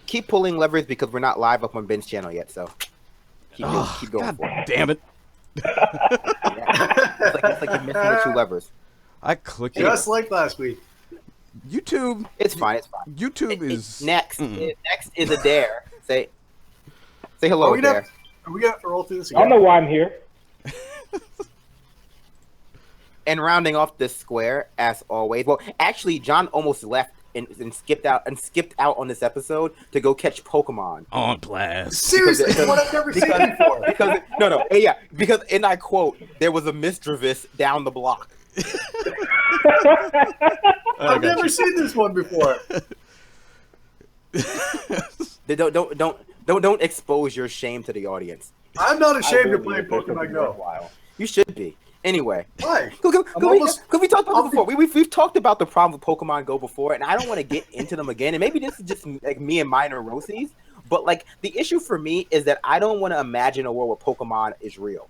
keep pulling levers because we're not live up on Ben's channel yet. So keep going. God for it. damn it! It's like you're missing the two levers. I clicked it. Just like last week. YouTube. It's fine. It's fine. YouTube is next. Next is Adair. Say hello, Adair. Are we gonna have to roll through this I again? don't know why I'm here. And rounding off this square, as always. Well, actually, John almost left and skipped out on this episode to go catch Pokemon. on blast. Seriously, it's what I've never seen before. Because and I quote, there was a Misdreavus down the block. I've never seen this one before. Don't expose your shame to the audience. I'm not ashamed to play Pokemon Go. You should be. Anyway, Why? Because we talked about it before. We've talked about the problem with Pokemon Go before, and I don't want to get into them again. And maybe this is just like me and my neuroses, but like the issue for me is that I don't want to imagine a world where Pokemon is real.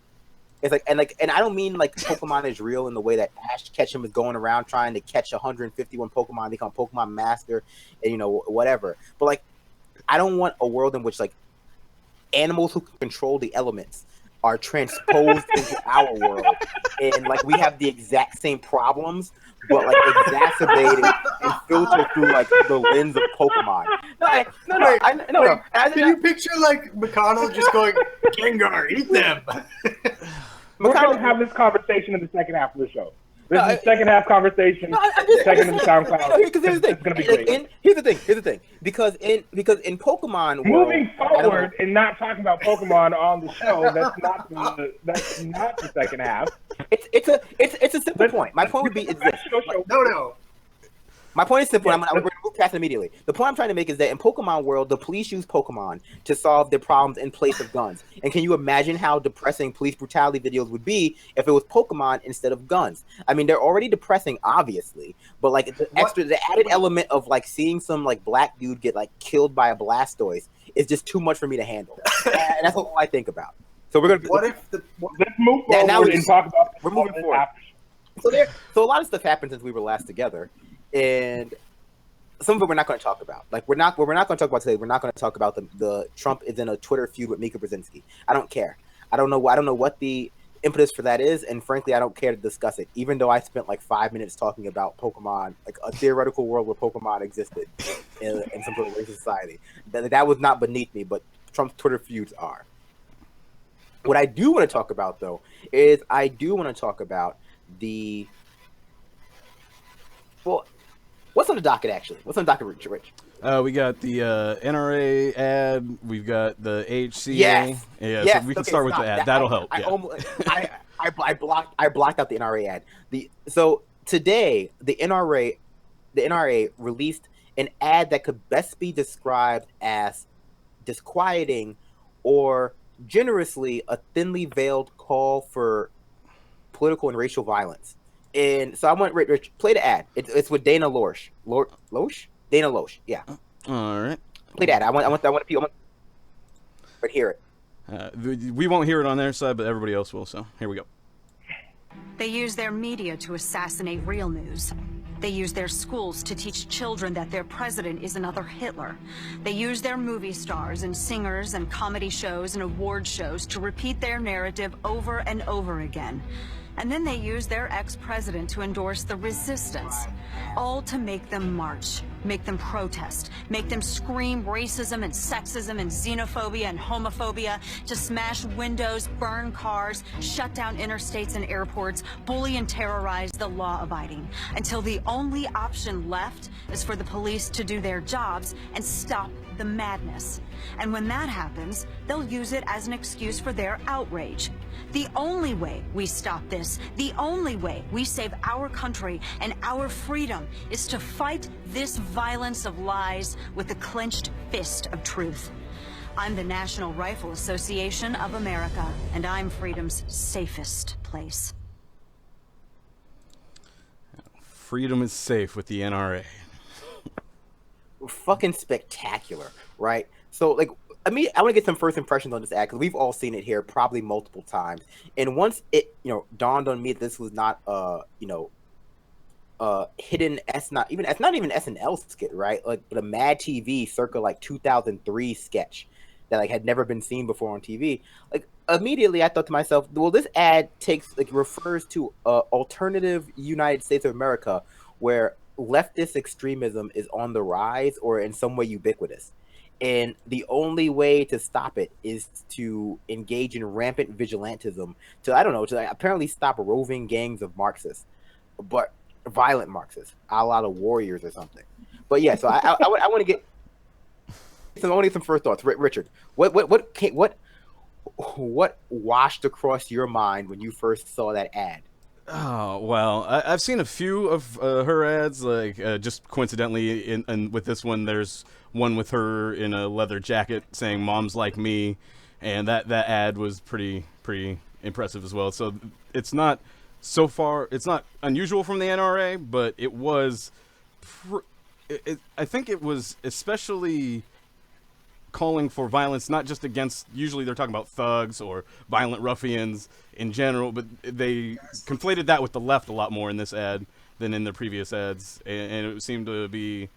It's like and I don't mean like Pokemon is real in the way that Ash Ketchum is going around trying to catch 151 Pokemon, become Pokemon Master, and whatever. But like, I don't want a world in which like animals who control the elements are transposed into our world, and like we have the exact same problems, but like exacerbated and filtered through like the lens of Pokemon. No. Can you picture like McConnell just going, Gengar, eat them? We're going to have this conversation in the second half of the show. This is the second half conversation. Second in the SoundCloud. Because here's the thing. It's going to be great. Here's the thing. Because in Pokemon moving forward and not talking about Pokemon on the show, that's not the second half. It's a simple point. My point would be this. No. My point is simple. I'm going to move past it immediately. The point I'm trying to make is that in Pokemon world, the police use Pokemon to solve their problems in place of guns. And can you imagine how depressing police brutality videos would be if it was Pokemon instead of guns? I mean, they're already depressing, obviously, but like the added element of like seeing some like black dude get like killed by a Blastoise is just too much for me to handle. And that's all I think about. So we're gonna. Let's move forward and talk about. We're moving forward. So a lot of stuff happened since we were last together. And some of it we're not going to talk about. Like we're not going to talk about today. We're not going to talk about the Trump is in a Twitter feud with Mika Brzezinski. I don't care. I don't know what the impetus for that is, and frankly, I don't care to discuss it. Even though I spent like 5 minutes talking about Pokemon, like a theoretical world where Pokemon existed in some sort of racist society. That was not beneath me, but Trump's Twitter feuds are. What I do want to talk about, though, is I do want to talk about the. Well, what's on the docket, actually? What's on the docket, Rich? We got the NRA ad. We've got the AHCA. Yes. So we can start with the ad. That'll help. I blocked out the NRA ad. So today, the NRA released an ad that could best be described as disquieting or generously a thinly veiled call for political and racial violence. And so I want Rich play the ad. It's with Dana Loesch. Dana Loesch. Yeah. All right. Play that. I want people. But hear it. We won't hear it on their side, but everybody else will. So here we go. They use their media to assassinate real news. They use their schools to teach children that their president is another Hitler. They use their movie stars and singers and comedy shows and award shows to repeat their narrative over and over again. And then they use their ex-president to endorse the resistance, all to make them march, make them protest, make them scream racism and sexism and xenophobia and homophobia, to smash windows, burn cars, shut down interstates and airports, bully and terrorize the law-abiding, until the only option left is for the police to do their jobs and stop the madness. And when that happens, they'll use it as an excuse for their outrage. The only way we stop this, the only way we save our country and our freedom, is to fight this violence of lies with the clenched fist of truth. I'm the National Rifle Association of America, and I'm freedom's safest place. Freedom is safe with the NRA. Fucking spectacular, right? So, like, I want to get some first impressions on this ad because we've all seen it here probably multiple times. And once it, dawned on me that this was not, hidden not even SNL skit, right? Like, but a Mad TV circa like 2003 sketch that like had never been seen before on TV. Like, immediately I thought to myself, well, this ad refers to alternative United States of America where leftist extremism is on the rise or in some way ubiquitous. And the only way to stop it is to engage in rampant vigilantism to apparently stop roving gangs of Marxists, but violent Marxists, a lot of warriors or something. But yeah, so I want to get some first thoughts. Richard, what washed across your mind when you first saw that ad? Oh, well, I've seen a few of her ads, like just coincidentally in with this one, there's one with her in a leather jacket saying "Moms like me," and that ad was pretty impressive as well. So it's not unusual from the NRA, but it was I think it was especially calling for violence, not just against, usually they're talking about thugs or violent ruffians in general, but they conflated that with the left a lot more in this ad than in the previous ads, and it seemed to be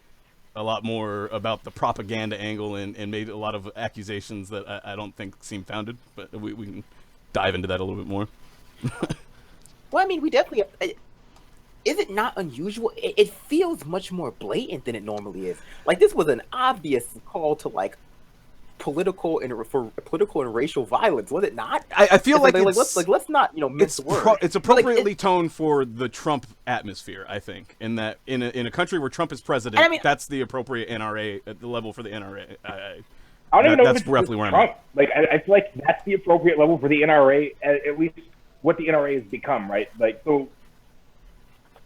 a lot more about the propaganda angle and made a lot of accusations that I don't think seem founded, but we can dive into that a little bit more. Well, I mean, we definitely... Is it not unusual? It feels much more blatant than it normally is. Like, this was an obvious call to, like, political and racial violence, was it not? I feel like let's not miss the word. It's appropriately toned for the Trump atmosphere, I think, in that in a country where Trump is president, that's the appropriate NRA at the level for the NRA. I don't even know that's if it's roughly where Trump. I'm at. I feel like that's the appropriate level for the NRA, at least what the NRA has become, right? Like, so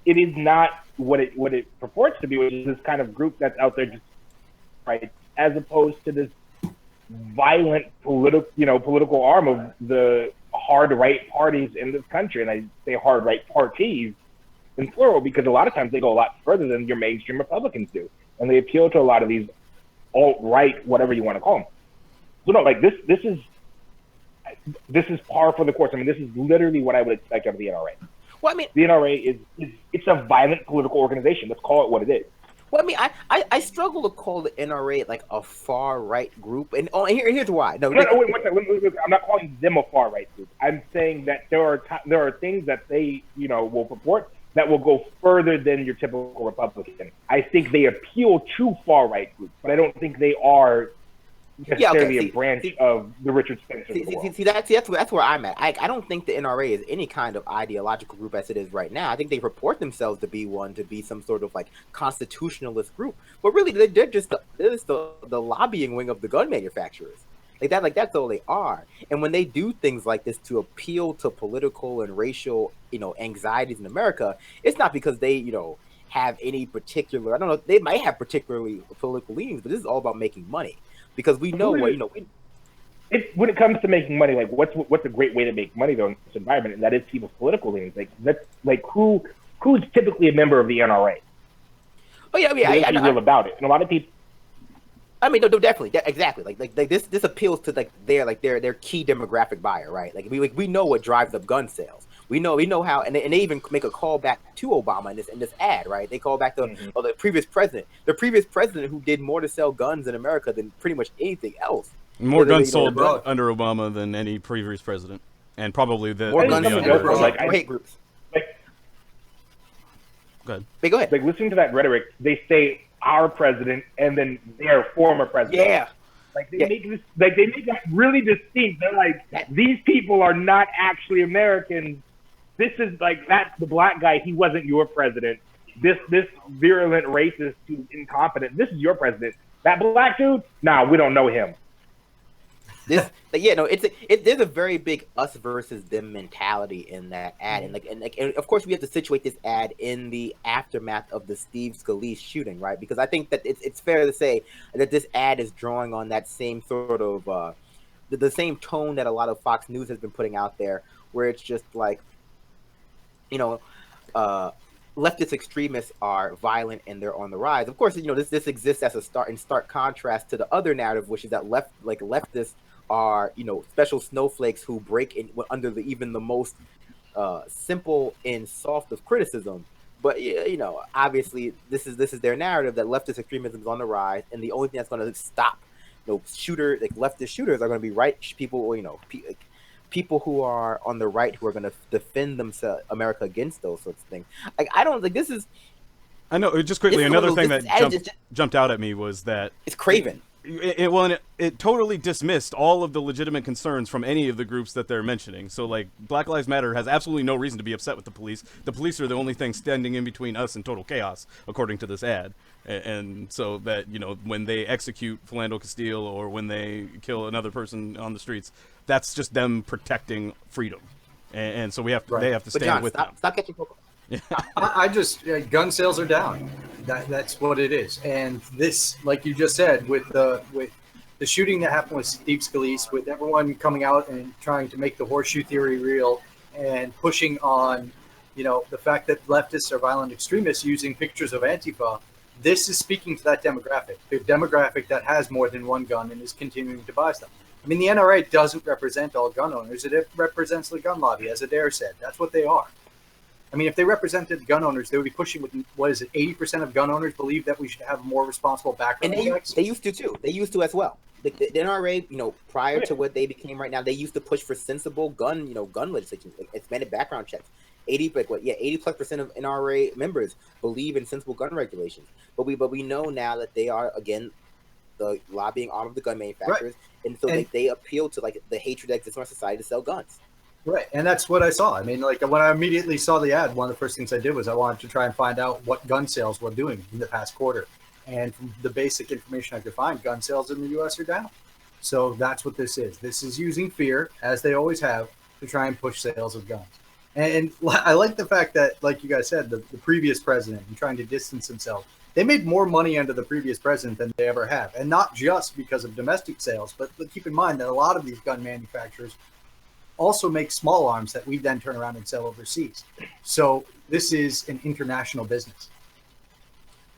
it is not what it purports to be, which is this kind of group that's out there, just right, as opposed to this violent political arm of the hard right parties in this country. And I say hard right parties in plural because a lot of times they go a lot further than your mainstream Republicans do, and they appeal to a lot of these alt-right, whatever you want to call them. So no, like this is par for the course. I mean, this is literally what I would expect out of the NRA. Well, I mean, the NRA it's a violent political organization. Let's call it what it is. Well, I mean, I struggle to call the NRA like a far right group, and here's why. No, wait, I'm not calling them a far right group. I'm saying that there are things that they will purport that will go further than your typical Republican. I think they appeal to far right groups, but I don't think they are necessarily a branch of the Richard Spencer. That's where I'm at. I don't think the NRA is any kind of ideological group as it is right now. I think they purport themselves to be some sort of like constitutionalist group, but really they're just the lobbying wing of the gun manufacturers. That's all they are. And when they do things like this to appeal to political and racial anxieties in America, it's not because they have any particular, I don't know, they might have particularly political leanings, but this is all about making money. Because we know when it comes to making money, like what's a great way to make money though in this environment, and that is people's political leanings. Like who's typically a member of the NRA? Oh yeah, I mean, I know real about it, and a lot of people. I mean, no, definitely, exactly. Like this appeals to their key demographic buyer, right? Like we know what drives up gun sales. We know how, and they even make a call back to Obama in this ad, right? They call back the previous president, who did more to sell guns in America than pretty much anything else. More guns sold under Obama than any previous president, and probably more guns sold like hate groups. Go ahead. Go ahead. Like listening to that rhetoric, they say our president and then their former president. Yeah. Like they make this, like they make that really distinct. They're like, these people are not actually Americans. This is like, that's the black guy. He wasn't your president. This virulent racist who's incompetent. This is your president. That black dude, nah, we don't know him. There's a very big us versus them mentality in that ad, and of course we have to situate this ad in the aftermath of the Steve Scalise shooting, right? Because I think that it's fair to say that this ad is drawing on that same sort of the same tone that a lot of Fox News has been putting out there, where it's just like, leftist extremists are violent and they're on the rise. Of course, this exists as in stark contrast to the other narrative, which is that leftists are special snowflakes who break in under even the most simple and soft of criticism But you know, obviously, this is their narrative that leftist extremism is on the rise, and the only thing that's going to stop, leftist shooters are going to be right people, or people who are on the right who are going to defend themselves, America, against those sorts of things. Like, I don't think this is. I know. Just quickly, This is another one of thing those- that this is- jumped out at me was that It's craven. It totally dismissed all of the legitimate concerns from any of the groups that they're mentioning. So, like, Black Lives Matter has absolutely no reason to be upset with the police. The police are the only thing standing in between us and total chaos, according to this ad. And so that, you know, when they execute Philando Castile or when they kill another person on the streets, that's just them protecting freedom. And so they have to stand John, with them. stop catching Pokemon. I just gun sales are down. That's what it is. And this, like you just said, with the shooting that happened with Steve Scalise, with everyone coming out and trying to make the horseshoe theory real and pushing on, the fact that leftists are violent extremists using pictures of Antifa. This is speaking to that demographic, the demographic that has more than one gun and is continuing to buy stuff. I mean, the NRA doesn't represent all gun owners. It represents the gun lobby, as Adair said. That's what they are. I mean, if they represented gun owners, they would be pushing with, 80% of gun owners believe that we should have more responsible background checks? They used to, too. They used to as well. The NRA, prior to what they became right now, they used to push for sensible gun legislation, like expanded background checks. 80+% of NRA members believe in sensible gun regulations. But we know now that they are, again, the lobbying arm of the gun manufacturers, right. And so they appeal to like the hatred that exists in our society to sell guns. Right, and that's what I saw. I mean, like when I immediately saw the ad, one of the first things I did was I wanted to try and find out what gun sales were doing in the past quarter. And from the basic information I could find, gun sales in the U.S. are down. So that's what this is. This is using fear, as they always have, to try and push sales of guns. And I like the fact that, like you guys said, the previous president and trying to distance himself, they made more money under the previous president than they ever have. And not just because of domestic sales, but keep in mind that a lot of these gun manufacturers also make small arms that we then turn around and sell overseas. So this is an international business.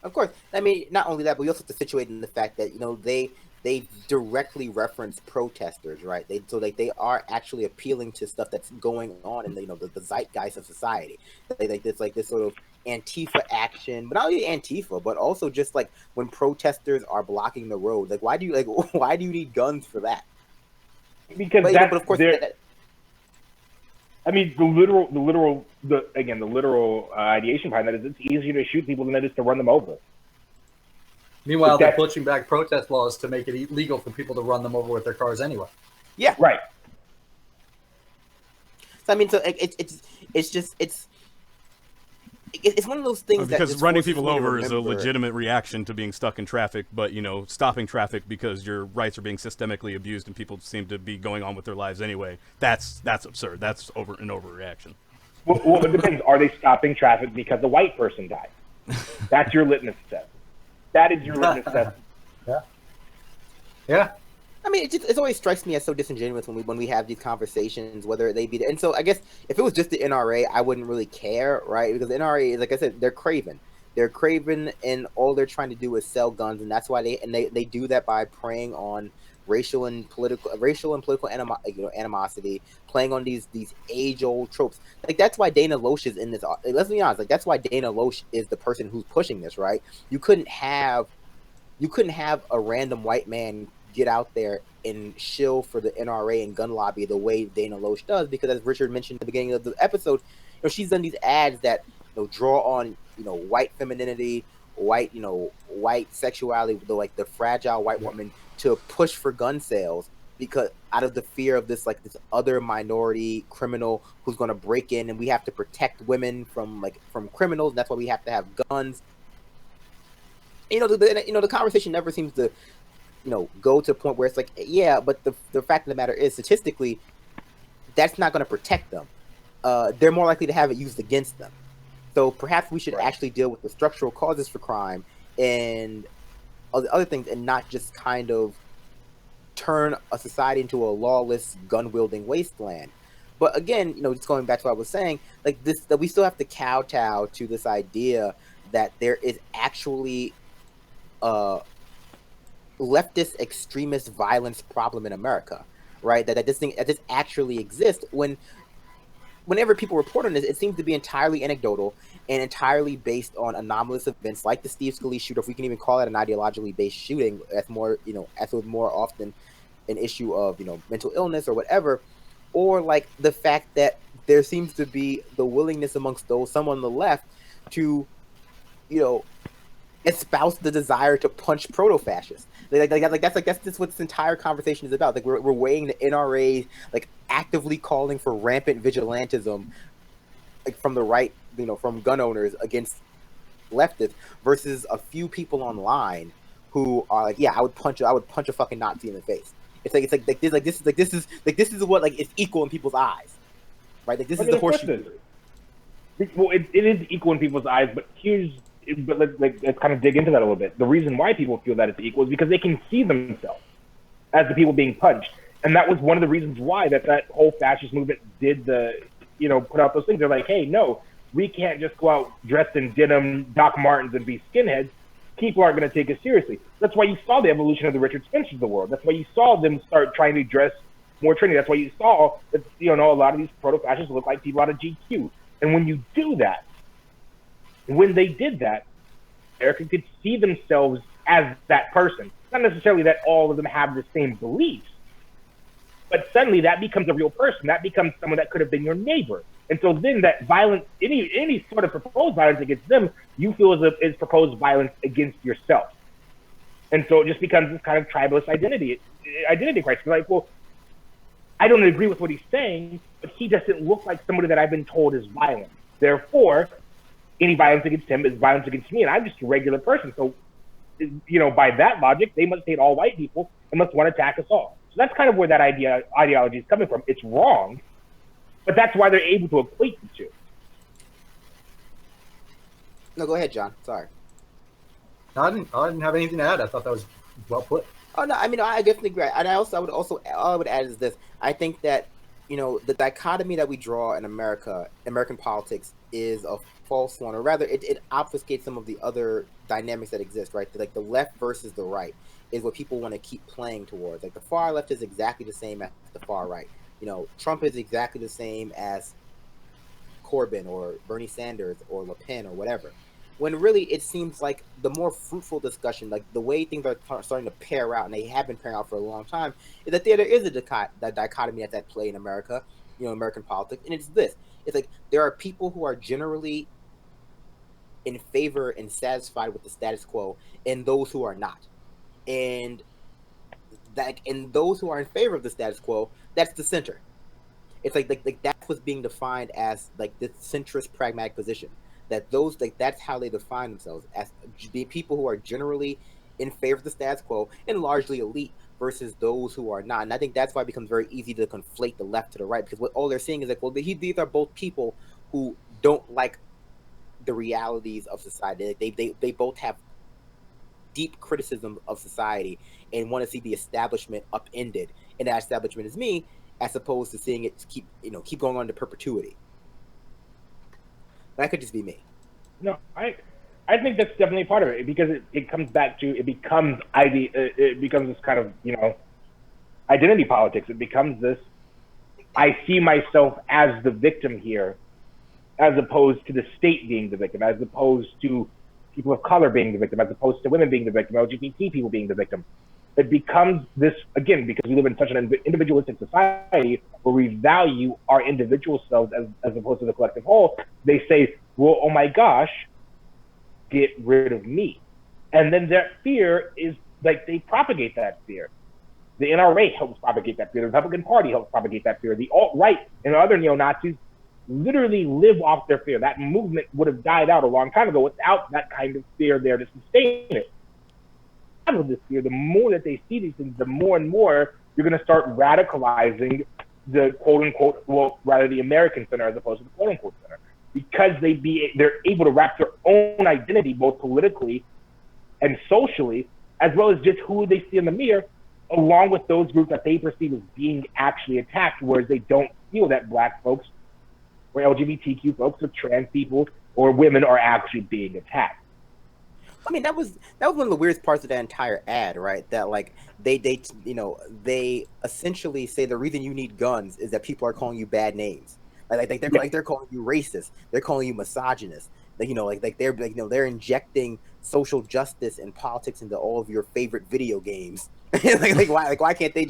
Of course. I mean, not only that, but we also have to situate in the fact that, they directly reference protesters, right? They are actually appealing to stuff that's going on in the zeitgeist of society. It's like this sort of Antifa action, but not only Antifa, but also just like when protesters are blocking the road. Like, why do you need guns for that? Because but of course, I mean, the literal ideation behind that is it's easier to shoot people than it is to run them over. Meanwhile, they're pushing back protest laws to make it illegal for people to run them over with their cars anyway. Yeah, right. So I mean, so it's one of those things because running people over is a legitimate reaction to being stuck in traffic, but stopping traffic because your rights are being systemically abused and people seem to be going on with their lives anyway. That's absurd. That's an overreaction. Well, it depends. Are they stopping traffic because a white person died? That's your litmus test. That is your litmus test. Yeah. I mean, it always strikes me as so disingenuous when we have these conversations, whether they be. And so I guess if it was just the NRA, I wouldn't really care, right? Because the NRA, like I said, they're craven. They're craven, and all they're trying to do is sell guns, and that's why they do that by preying on racial and political animosity, playing on these age-old tropes. Like that's why Dana Loesch is in this. Let's be honest. Like that's why Dana Loesch is the person who's pushing this, right? You couldn't have a random white man get out there and shill for the NRA and gun lobby the way Dana Loesch does, because as Richard mentioned at the beginning of the episode, she's done these ads that draw on white femininity, white sexuality, the fragile white woman, to push for gun sales, because out of the fear of this other minority criminal who's going to break in, and we have to protect women from criminals, and that's why we have to have guns. The conversation never seems to go to a point where it's like, yeah, but the fact of the matter is, statistically, that's not going to protect them. They're more likely to have it used against them. So perhaps we should actually deal with the structural causes for crime and other things, and not just kind of turn a society into a lawless, gun-wielding wasteland. But again, just going back to what I was saying, that we still have to kowtow to this idea that there is actually a leftist extremist violence problem in America, right? That this actually exists, when whenever people report on this, it seems to be entirely anecdotal and entirely based on anomalous events like the Steve Scalise shooter, if we can even call it an ideologically based shooting. That's more, as with more often an issue of, mental illness or whatever, or like the fact that there seems to be the willingness amongst someone on the left to, espouse the desire to punch proto-fascists. That's just what this entire conversation is about. Like we're weighing the NRA like actively calling for rampant vigilantism, like from the right, from gun owners against leftists, versus a few people online who are like, yeah, I would punch a fucking Nazi in the face. This is what like is equal in people's eyes, right? Like this is the horseshoe. Well, it is equal in people's eyes, but let's kind of dig into that a little bit. The reason why people feel that it's equal is because they can see themselves as the people being punched, and that was one of the reasons why that whole fascist movement did put out those things. They're like, hey, no, we can't just go out dressed in denim, Doc Martens, and be skinheads. People aren't going to take us seriously. That's why you saw the evolution of the Richard Spencers of the world. That's why you saw them start trying to dress more trendy. That's why you saw that, a lot of these proto-fascists look like people out of GQ. And when you do that, when they did that, America could see themselves as that person. Not necessarily that all of them have the same beliefs, but suddenly that becomes a real person. That becomes someone that could have been your neighbor. And so then that violence, any sort of proposed violence against them, you feel is proposed violence against yourself. And so it just becomes this kind of tribalist identity crisis. You're like, well, I don't agree with what he's saying, but he doesn't look like somebody that I've been told is violent. Therefore, any violence against him is violence against me, and I'm just a regular person. So, by that logic, they must hate all white people and must want to attack us all. So that's kind of where that ideology is coming from. It's wrong, but that's why they're able to equate the two. No, go ahead, John. Sorry. I didn't have anything to add. I thought that was well put. Oh no, I mean I definitely agree, and all I would add is this: I think that the dichotomy that we draw in American politics is a false one, or rather, it obfuscates some of the other dynamics that exist. Right, like the left versus the right is what people want to keep playing towards. Like the far left is exactly the same as the far right. Trump is exactly the same as Corbyn or Bernie Sanders or Le Pen or whatever. When really it seems like the more fruitful discussion, like the way things are starting to pair out, and they have been pairing out for a long time, is that there is a dichotomy that's at play in America, American politics, and it's this. It's like there are people who are generally in favor and satisfied with the status quo, and those who are not. And those who are in favor of the status quo, that's the center. It's like that's what's being defined as like this centrist pragmatic position. That's how they define themselves, as the people who are generally in favor of the status quo and largely elite versus those who are not. And I think that's why it becomes very easy to conflate the left to the right, because all they're seeing is like, well, these are both people who don't like the realities of society. They both have deep criticism of society and want to see the establishment upended, and that establishment is me, as opposed to seeing it keep going on to perpetuity. That could just be me. No, I think that's definitely part of it, because it comes back to, it becomes this kind of, identity politics. It becomes this, I see myself as the victim here, as opposed to the state being the victim, as opposed to people of color being the victim, as opposed to women being the victim, LGBT people being the victim. It becomes this, again, because we live in such an individualistic society where we value our individual selves as opposed to the collective whole. They say, well, oh my gosh, get rid of me. And then that fear is like, they propagate that fear. The NRA helps propagate that fear. The Republican Party helps propagate that fear. The alt-right and other neo-Nazis literally live off their fear. That movement would have died out a long time ago without that kind of fear there to sustain it. Of this fear, the more that they see these things, the more and more you're going to start radicalizing the quote-unquote, well, rather the American center as opposed to the quote-unquote center, because they're able to wrap their own identity both politically and socially, as well as just who they see in the mirror, along with those groups that they perceive as being actually attacked, whereas they don't feel that Black folks or LGBTQ folks or trans people or women are actually being attacked. I mean, that was one of the weirdest parts of that entire ad, right? That like they essentially say the reason you need guns is that people are calling you bad names. They're calling you racist. They're calling you misogynist. They're injecting social justice and politics into all of your favorite video games. Why can't they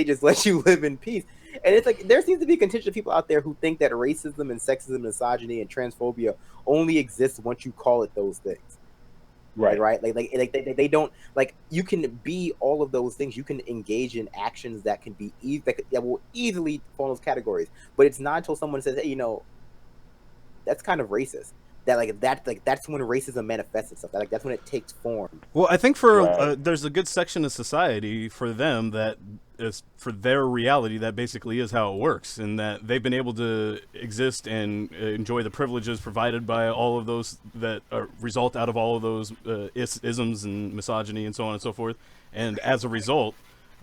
just let you live in peace? And it's like there seems to be a contingent of people out there who think that racism and sexism, misogyny, and transphobia only exists once you call it those things. Right. They don't you can be all of those things. You can engage in actions that can be that will easily fall in those categories. But it's not until someone says, hey, that's kind of racist. That's when racism manifests itself. That's when it takes form. Well, I think there's a good section of society for them that is for their reality that basically is how it works, and that they've been able to exist and enjoy the privileges provided by all of those that result out of all of those isms and misogyny and so on and so forth. And as a result,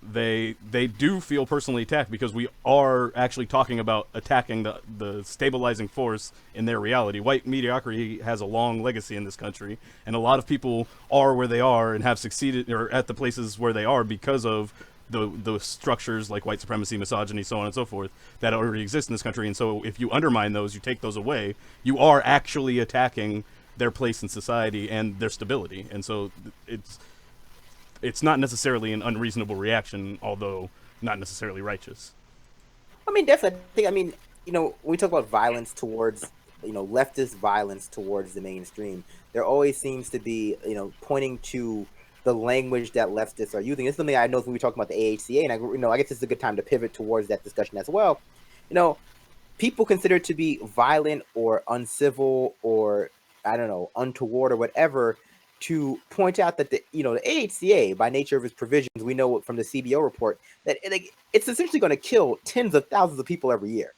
they do feel personally attacked because we are actually talking about attacking the stabilizing force in their reality. White mediocrity has a long legacy in this country, and a lot of people are where they are and have succeeded or at the places where they are because of the structures like white supremacy, misogyny, so on and so forth that already exist in this country. And so if you undermine those, you take those away, you are actually attacking their place in society and their stability. And so it's not necessarily an unreasonable reaction, although not necessarily righteous. I mean, definitely. When we talk about violence towards, leftist violence towards the mainstream, there always seems to be, pointing to the language that leftists are using. It's something I know when we talk about the AHCA, and I guess this is a good time to pivot towards that discussion as well. People consider it to be violent or uncivil or, I don't know, untoward or whatever, to point out that the AHCA, by nature of its provisions, we know from the CBO report that it's essentially going to kill tens of thousands of people every year,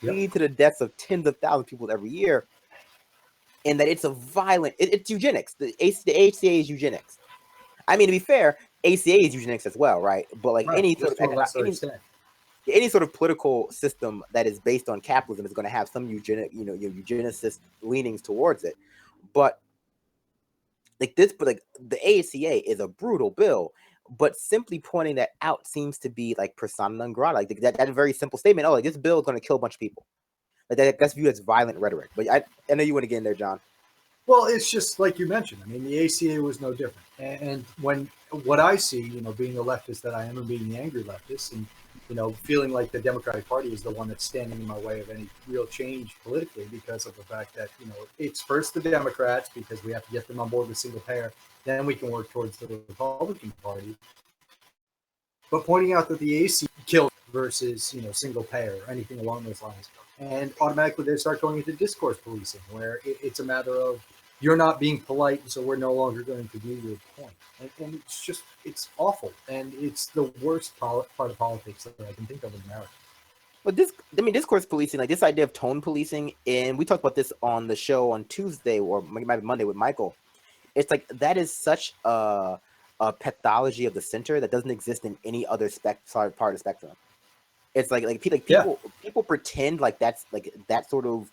lead to the deaths of tens of thousands of people every year, and that it's it's eugenics. The AHCA is eugenics. I mean, to be fair, AHCA is eugenics as well, right? But any sort of political system that is based on capitalism is going to have some eugenicist leanings towards it, but. The AHCA is a brutal bill, but simply pointing that out seems to be persona non grata. That very simple statement. This bill is going to kill a bunch of people. That's viewed as violent rhetoric. But I know you want to get in there, John. Well, it's just like you mentioned. I mean, the AHCA was no different. And what I see, being the leftist that I am and being the angry leftist, and feeling like the Democratic Party is the one that's standing in my way of any real change politically because of the fact that, it's first the Democrats because we have to get them on board with single payer. Then we can work towards the Republican Party. But pointing out that the AHCA killed versus, single payer or anything along those lines. And automatically they start going into discourse policing where it's a matter of you're not being polite, so we're no longer going to do your point. And it's awful. And it's the worst part of politics that I can think of in America. But discourse policing, this idea of tone policing, and we talked about this on the show on Tuesday or maybe Monday with Michael. It's that is such a pathology of the center that doesn't exist in any other part of the spectrum. It's people pretend that's that sort of,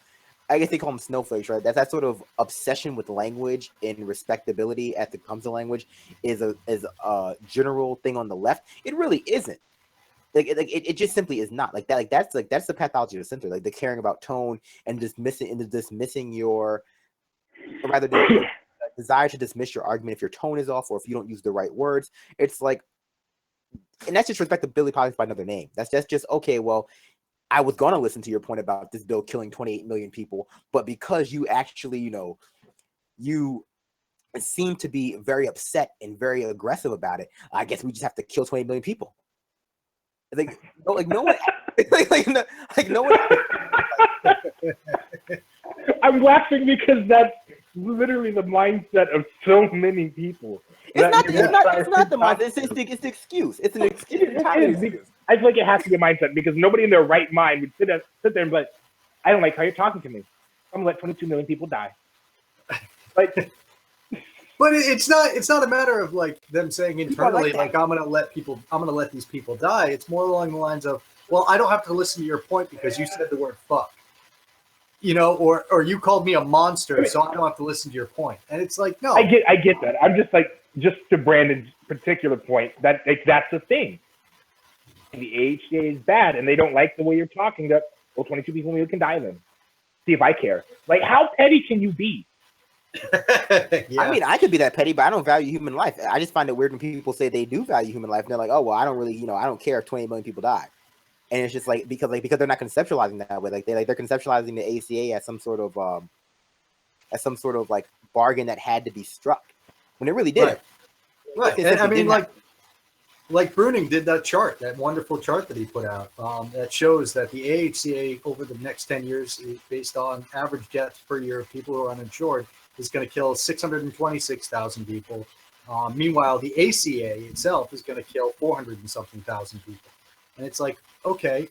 I guess they call them snowflakes, right? That sort of obsession with language and respectability as it comes to language is a general thing on the left. It really isn't. It just simply is not that. That's the pathology of the center. The caring about tone and dismissing your, or rather the desire to dismiss your argument if your tone is off or if you don't use the right words. It's and that's just respectability politics by another name. That's just okay. Well, I was going to listen to your point about this bill killing 28 million people, but because you actually, you seem to be very upset and very aggressive about it, I guess we just have to kill 28 million people. No one, no one. I'm laughing because that's literally the mindset of so many people. It's not the mindset. It's the excuse. It's an excuse. I feel like it has to be a mindset because nobody in their right mind would sit there and be like, I don't like how you're talking to me. I'm gonna let 22 million people die. But it's not a matter of them saying internally I'm gonna let these people die. It's more along the lines of, well, I don't have to listen to your point because you said the word fuck. Or you called me a monster, so I don't have to listen to your point. And it's no. I get that. I'm just to Brandon's particular point, that's the thing. The AHCA is bad, and they don't like the way you're talking. That Well, 22 people maybe can die then. See if I care. Like, how petty can you be? Yeah. I mean, I could be that petty, but I don't value human life. I just find it weird when people say they do value human life, and they're like, "Oh, well, I don't really, I don't care if 20 million people die." And it's just like because they're not conceptualizing that way. They're conceptualizing the AHCA as some sort of like bargain that had to be struck when it really didn't. Right. And I mean, like Bruning did that chart, that wonderful chart that he put out, that shows that the AHCA over the next 10 years, based on average deaths per year of people who are uninsured, is going to kill 626,000 people. Meanwhile, the ACA itself is going to kill 400 and something thousand people. And it's like, okay,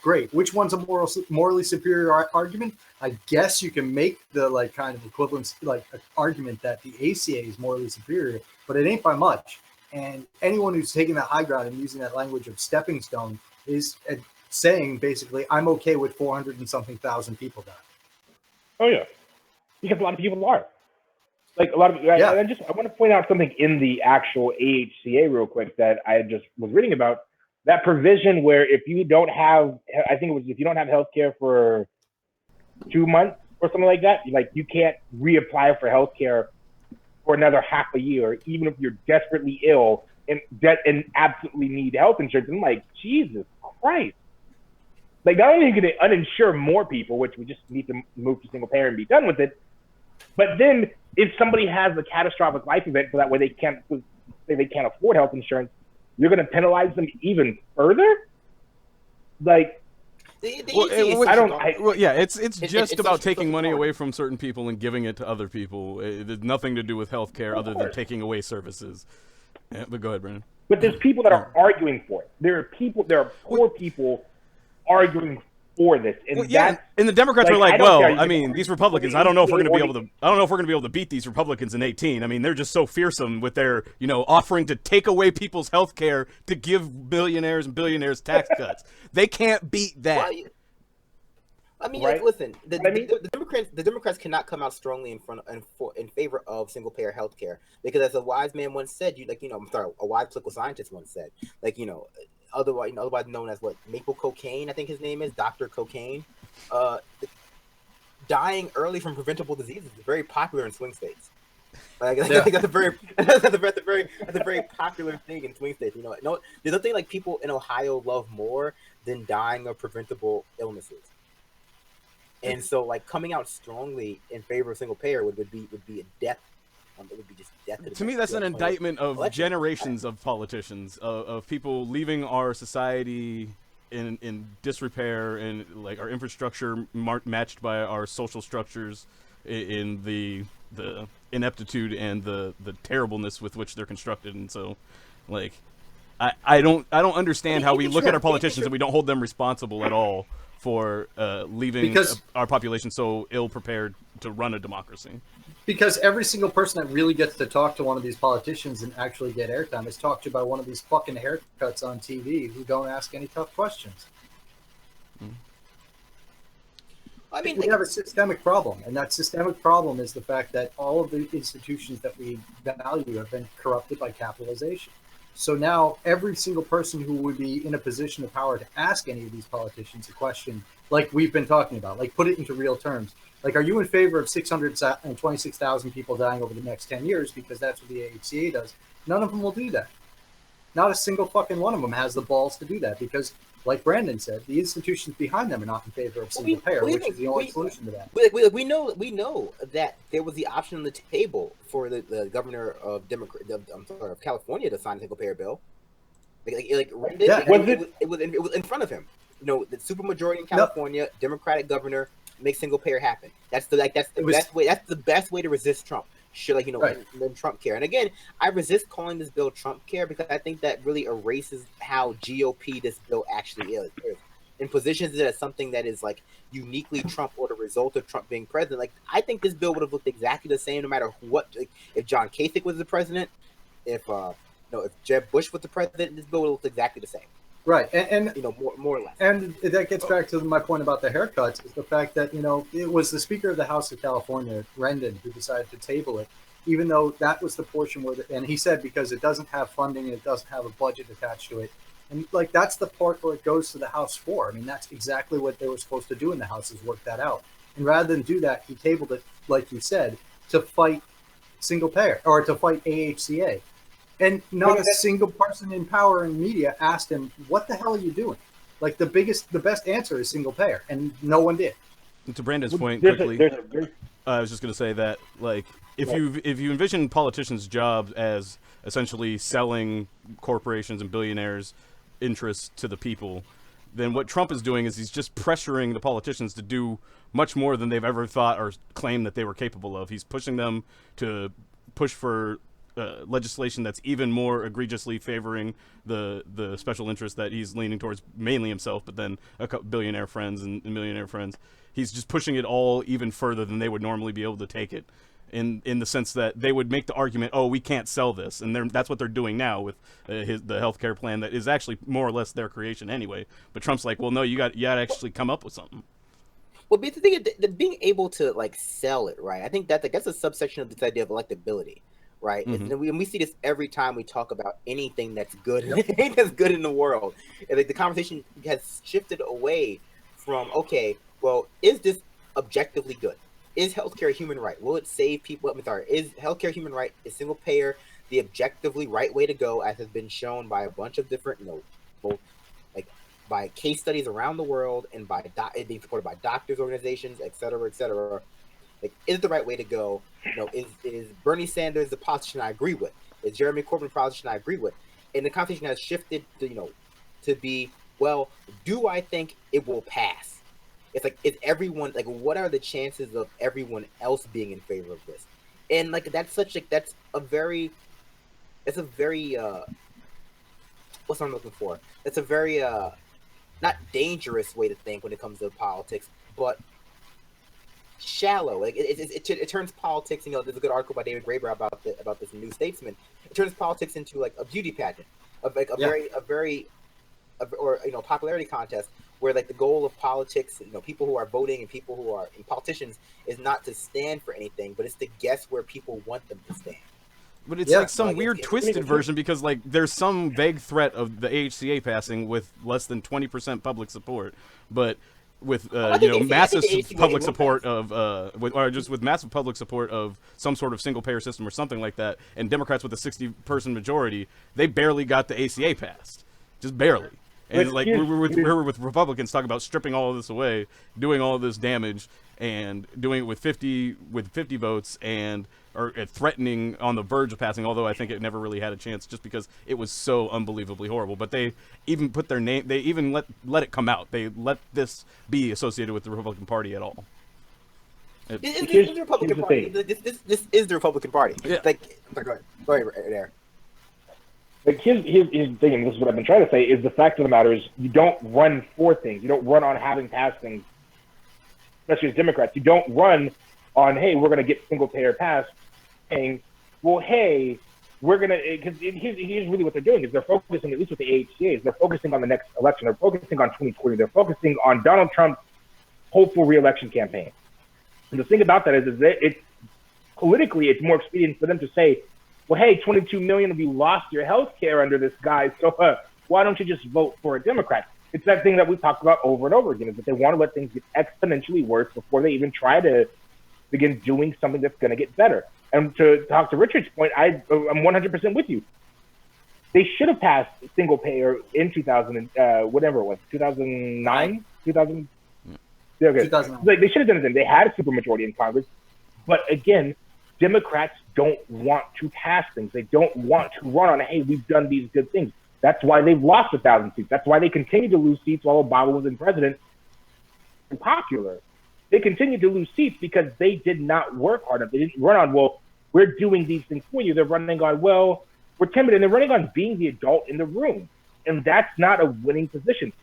great. Which one's a morally superior argument? I guess you can make the like kind of equivalence, like argument that the ACA is morally superior, but it ain't by much. And anyone who's taking that high ground and using that language of stepping stone is saying basically, I'm okay with 400 and something thousand people dying. Oh yeah, because a lot of people are. Like a lot of, yeah. I want to point out something in the actual AHCA real quick that I just was reading about. That provision where if you don't have, I think it was if you don't have healthcare for 2 months or something like that, you can't reapply for healthcare for another half a year, even if you're desperately ill and absolutely need health insurance. I'm like, Jesus Christ. Like, not only are you going to uninsure more people, which we just need to move to single payer and be done with it, but then if somebody has a catastrophic life event so that way they can't afford health insurance, you're going to penalize them even further? Like, it's just about taking money away from certain people and giving it to other people. It has nothing to do with healthcare other than taking away services. Yeah, but go ahead, Brandon. But there's people that are arguing for it. There are poor people arguing for this, and and the Democrats are like, these Republicans, I don't know if we're going to be able to beat these Republicans in 18. I mean, they're just so fearsome with their, offering to take away people's health care to give billionaires and billionaires tax cuts. They can't beat that. Well, I mean, listen, the Democrats cannot come out strongly in favor of single payer health care because, as a wise man once said, a wise political scientist once said, otherwise known as maple cocaine, I think his name is Dr. Cocaine. Dying early from preventable diseases is very popular in swing states. I think that's a very popular thing in swing states. There's nothing like people in Ohio love more than dying of preventable illnesses. And so, coming out strongly in favor of single payer would be a death. It would be just death. To me, that's an indictment of generations of politicians, of people leaving our society in disrepair and our infrastructure matched by our social structures, in the ineptitude and the terribleness with which they're constructed. And so, I don't understand how we look at our politicians and we don't hold them responsible at all for leaving our population so ill-prepared to run a democracy. Because every single person that really gets to talk to one of these politicians and actually get airtime is talked to by one of these fucking haircuts on TV who don't ask any tough questions. I mean, we have a systemic problem, and that systemic problem is the fact that all of the institutions that we value have been corrupted by capitalization. So now every single person who would be in a position of power to ask any of these politicians a question like we've been talking about, put it into real terms. Are you in favor of 626,000 people dying over the next 10 years? Because that's what the AHCA does. None of them will do that. Not a single fucking one of them has the balls to do that because, like Brandon said, the institutions behind them are not in favor of single payer, which is the only solution to that. We know that there was the option on the table for the governor of California to sign a single payer bill. It was in front of him. The supermajority in California, Democratic governor, make single payer happen. That's the best way. That's the best way to resist Trump. Than Trump care. And again, I resist calling this bill Trump care because I think that really erases how GOP this bill actually is. And positions it as something that is uniquely Trump or the result of Trump being president. I think this bill would have looked exactly the same no matter what. If John Kasich was the president, if Jeb Bush was the president, this bill would have looked exactly the same. Right, and more or less. And that gets back to my point about the haircuts, is the fact that, it was the Speaker of the House of California, Rendon, who decided to table it, even though that was the portion where, and he said because it doesn't have funding, it doesn't have a budget attached to it, And like that's the part where it goes to the House for. I mean, that's exactly what they were supposed to do in the House, is work that out. And rather than do that, he tabled it, like you said, to fight single payer or to fight AHCA. And not a single person in power and media asked him, "What the hell are you doing?" Like the best answer is single payer, and no one did. And to Brandon's point, quickly, I was just going to say that, like, if you envision politicians' jobs as essentially selling corporations and billionaires' interests to the people, then what Trump is doing is he's just pressuring the politicians to do much more than they've ever thought or claimed that they were capable of. He's pushing them to push for legislation that's even more egregiously favoring the special interest that he's leaning towards, mainly himself, but then a couple billionaire friends and millionaire friends. He's just pushing it all even further than they would normally be able to take it, in the sense that they would make the argument, oh, we can't sell this, and that's what they're doing now with the healthcare plan that is actually more or less their creation anyway. But Trump's like, well, no, you got to actually come up with something. Well, but the thing is, being able to like sell it, right? I think that's a subsection of this idea of electability, right? And we see this every time we talk about anything that's good, anything that's good in the world. And like the conversation has shifted away from, okay, well, is this objectively good? Is healthcare a human right? Will it save people? I'm sorry. Is healthcare a human right? Is single payer the objectively right way to go, as has been shown by a bunch of different, both like by case studies around the world and by being supported by doctors' organizations, et cetera, et cetera. Like, is it the right way to go? Is Bernie Sanders the politician I agree with? Is Jeremy Corbyn the politician I agree with? And the conversation has shifted to, to be, well, do I think it will pass? It's like, is everyone, like, what are the chances of everyone else being in favor of this? And like, that's a very, what's what I'm looking for? It's a very, not dangerous way to think when it comes to politics, but shallow. Like it turns politics. There's a good article by David Graeber about this New Statesman. It turns politics into like a beauty pageant, of like a popularity contest, where like the goal of politics, people who are voting and people who are politicians, is not to stand for anything, but it's to guess where people want them to stand. But it's like some weird twisted version, because like there's some vague threat of the AHCA passing with less than 20% public support, but with massive public support of with massive public support of some sort of single payer system or something like that, and Democrats with a 60-person majority, they barely got the ACA passed, just barely. And like we're with Republicans talking about stripping all of this away, doing all of this damage, and doing it with 50 votes, and or threatening on the verge of passing. Although I think it never really had a chance, just because it was so unbelievably horrible. But they even put their name. They even let it come out. They let this be associated with the Republican Party at all. This is the Republican Party. This is the Republican Party. Yeah. Go ahead, Adair. Like here's the thing, and this is what I've been trying to say, is the fact of the matter is you don't run for things. You don't run on having passed things, especially as Democrats. You don't run on, hey, we're going to get single payer passed, saying, well, hey, we're going to, because here's really what they're doing, is they're focusing, at least with the AHCA, they're focusing on the next election. They're focusing on 2020. They're focusing on Donald Trump's hopeful re-election campaign. And the thing about that is that it's politically, it's more expedient for them to say, well, hey, 22 million of you lost your health care under this guy, so why don't you just vote for a Democrat? It's that thing that we've talked about over and over again, is that they want to let things get exponentially worse before they even try to begin doing something that's going to get better. And to talk to Richard's point, I'm 100% with you. They should have passed single payer in 2000, whatever it was, 2009, 2000. Okay. 2009. Like, they should have done it then. They had a supermajority in Congress, but again, Democrats don't want to pass things. They don't want to run on, hey, we've done these good things. That's why they've lost 1,000 seats. That's why they continue to lose seats while Obama was in president and popular. They continue to lose seats because they did not work hard enough. They didn't run on, well, we're doing these things for you. They're running on, well, we're timid. And they're running on being the adult in the room. And that's not a winning position.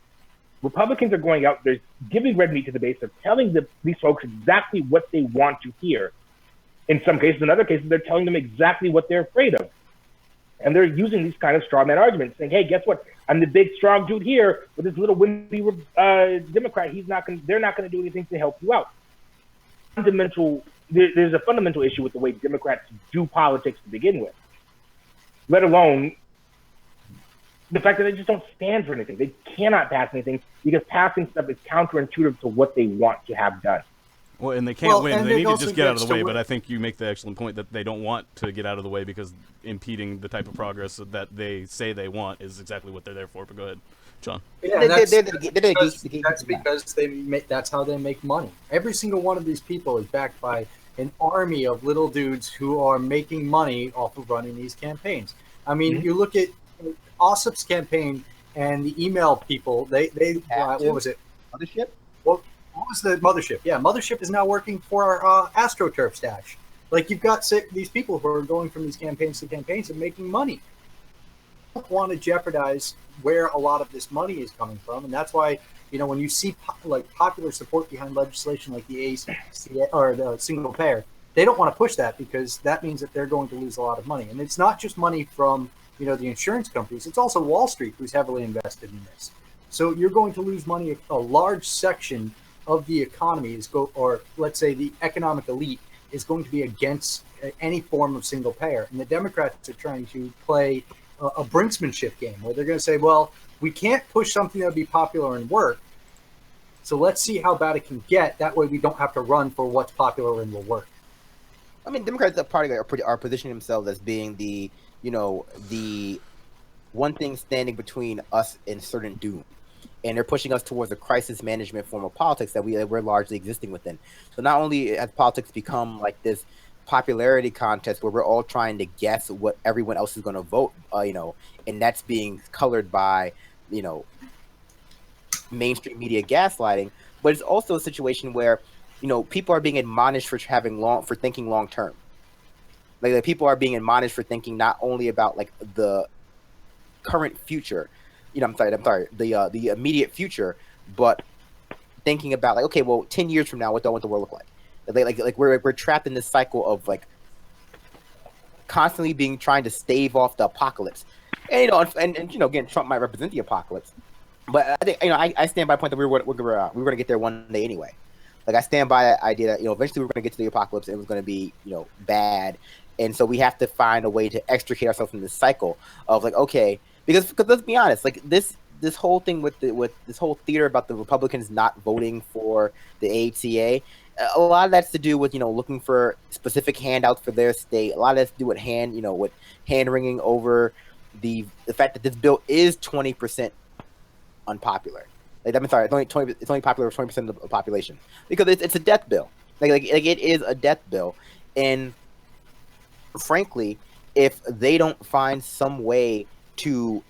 Republicans are going out, they're giving red meat to the base. They're telling these folks exactly what they want to hear. In some cases, in other cases, they're telling them exactly what they're afraid of. And they're using these kind of straw man arguments, saying, hey, guess what? I'm the big, strong dude here, but this little wimpy Democrat, they're not going to do anything to help you out. There's a fundamental issue with the way Democrats do politics to begin with, let alone the fact that they just don't stand for anything. They cannot pass anything because passing stuff is counterintuitive to what they want to have done. Well, and they can't win. They need to just get out of the way. win. But I think you make the excellent point that they don't want to get out of the way because impeding the type of progress that they say they want is exactly what they're there for. But go ahead, John. Yeah, that's because that's how they make money. Every single one of these people is backed by an army of little dudes who are making money off of running these campaigns. I mean, you look at OSIP's campaign and the email people. They what was it? Mothership. What was the Mothership? Yeah, Mothership is now working for AstroTurf Stash. Like, you've got these people who are going from these campaigns to campaigns and making money. I don't want to jeopardize where a lot of this money is coming from, and that's why, you know, when you see popular support behind legislation like the AHCA or the single payer, they don't want to push that because that means that they're going to lose a lot of money. And it's not just money from, you know, the insurance companies; it's also Wall Street who's heavily invested in this. So you're going to lose money. A large section of the economy or let's say the economic elite is going to be against any form of single payer. And the Democrats are trying to play a brinksmanship game where they're going to say, well, we can't push something that would be popular and work. So let's see how bad it can get. That way we don't have to run for what's popular and will work. I mean, Democrats are positioning themselves as being the one thing standing between us and certain doom. And they're pushing us towards a crisis management form of politics that we're largely existing within. So not only has politics become like this popularity contest where we're all trying to guess what everyone else is going to vote, and that's being colored by, mainstream media gaslighting, but it's also a situation where, people are being admonished for thinking long term. Like people are being admonished for thinking not only about like the current future, the immediate future, but thinking about like, okay, well, 10 years from now, what do I want the world look like? Like we're trapped in this cycle of like constantly trying to stave off the apocalypse. And again, Trump might represent the apocalypse, but I think I stand by the point that we're going to get there one day anyway. Like I stand by that idea that eventually we're going to get to the apocalypse and it was going to be bad, and so we have to find a way to extricate ourselves from this cycle of like, okay. Because let's be honest, like this whole thing with this whole theater about the Republicans not voting for the AHCA, a lot of that's to do with looking for specific handouts for their state. A lot of that's to do with hand wringing over the fact that this bill is 20% unpopular. Like I'm sorry, it's only popular with 20% of the population because it's a death bill. Like it is a death bill, and frankly, if they don't find some way to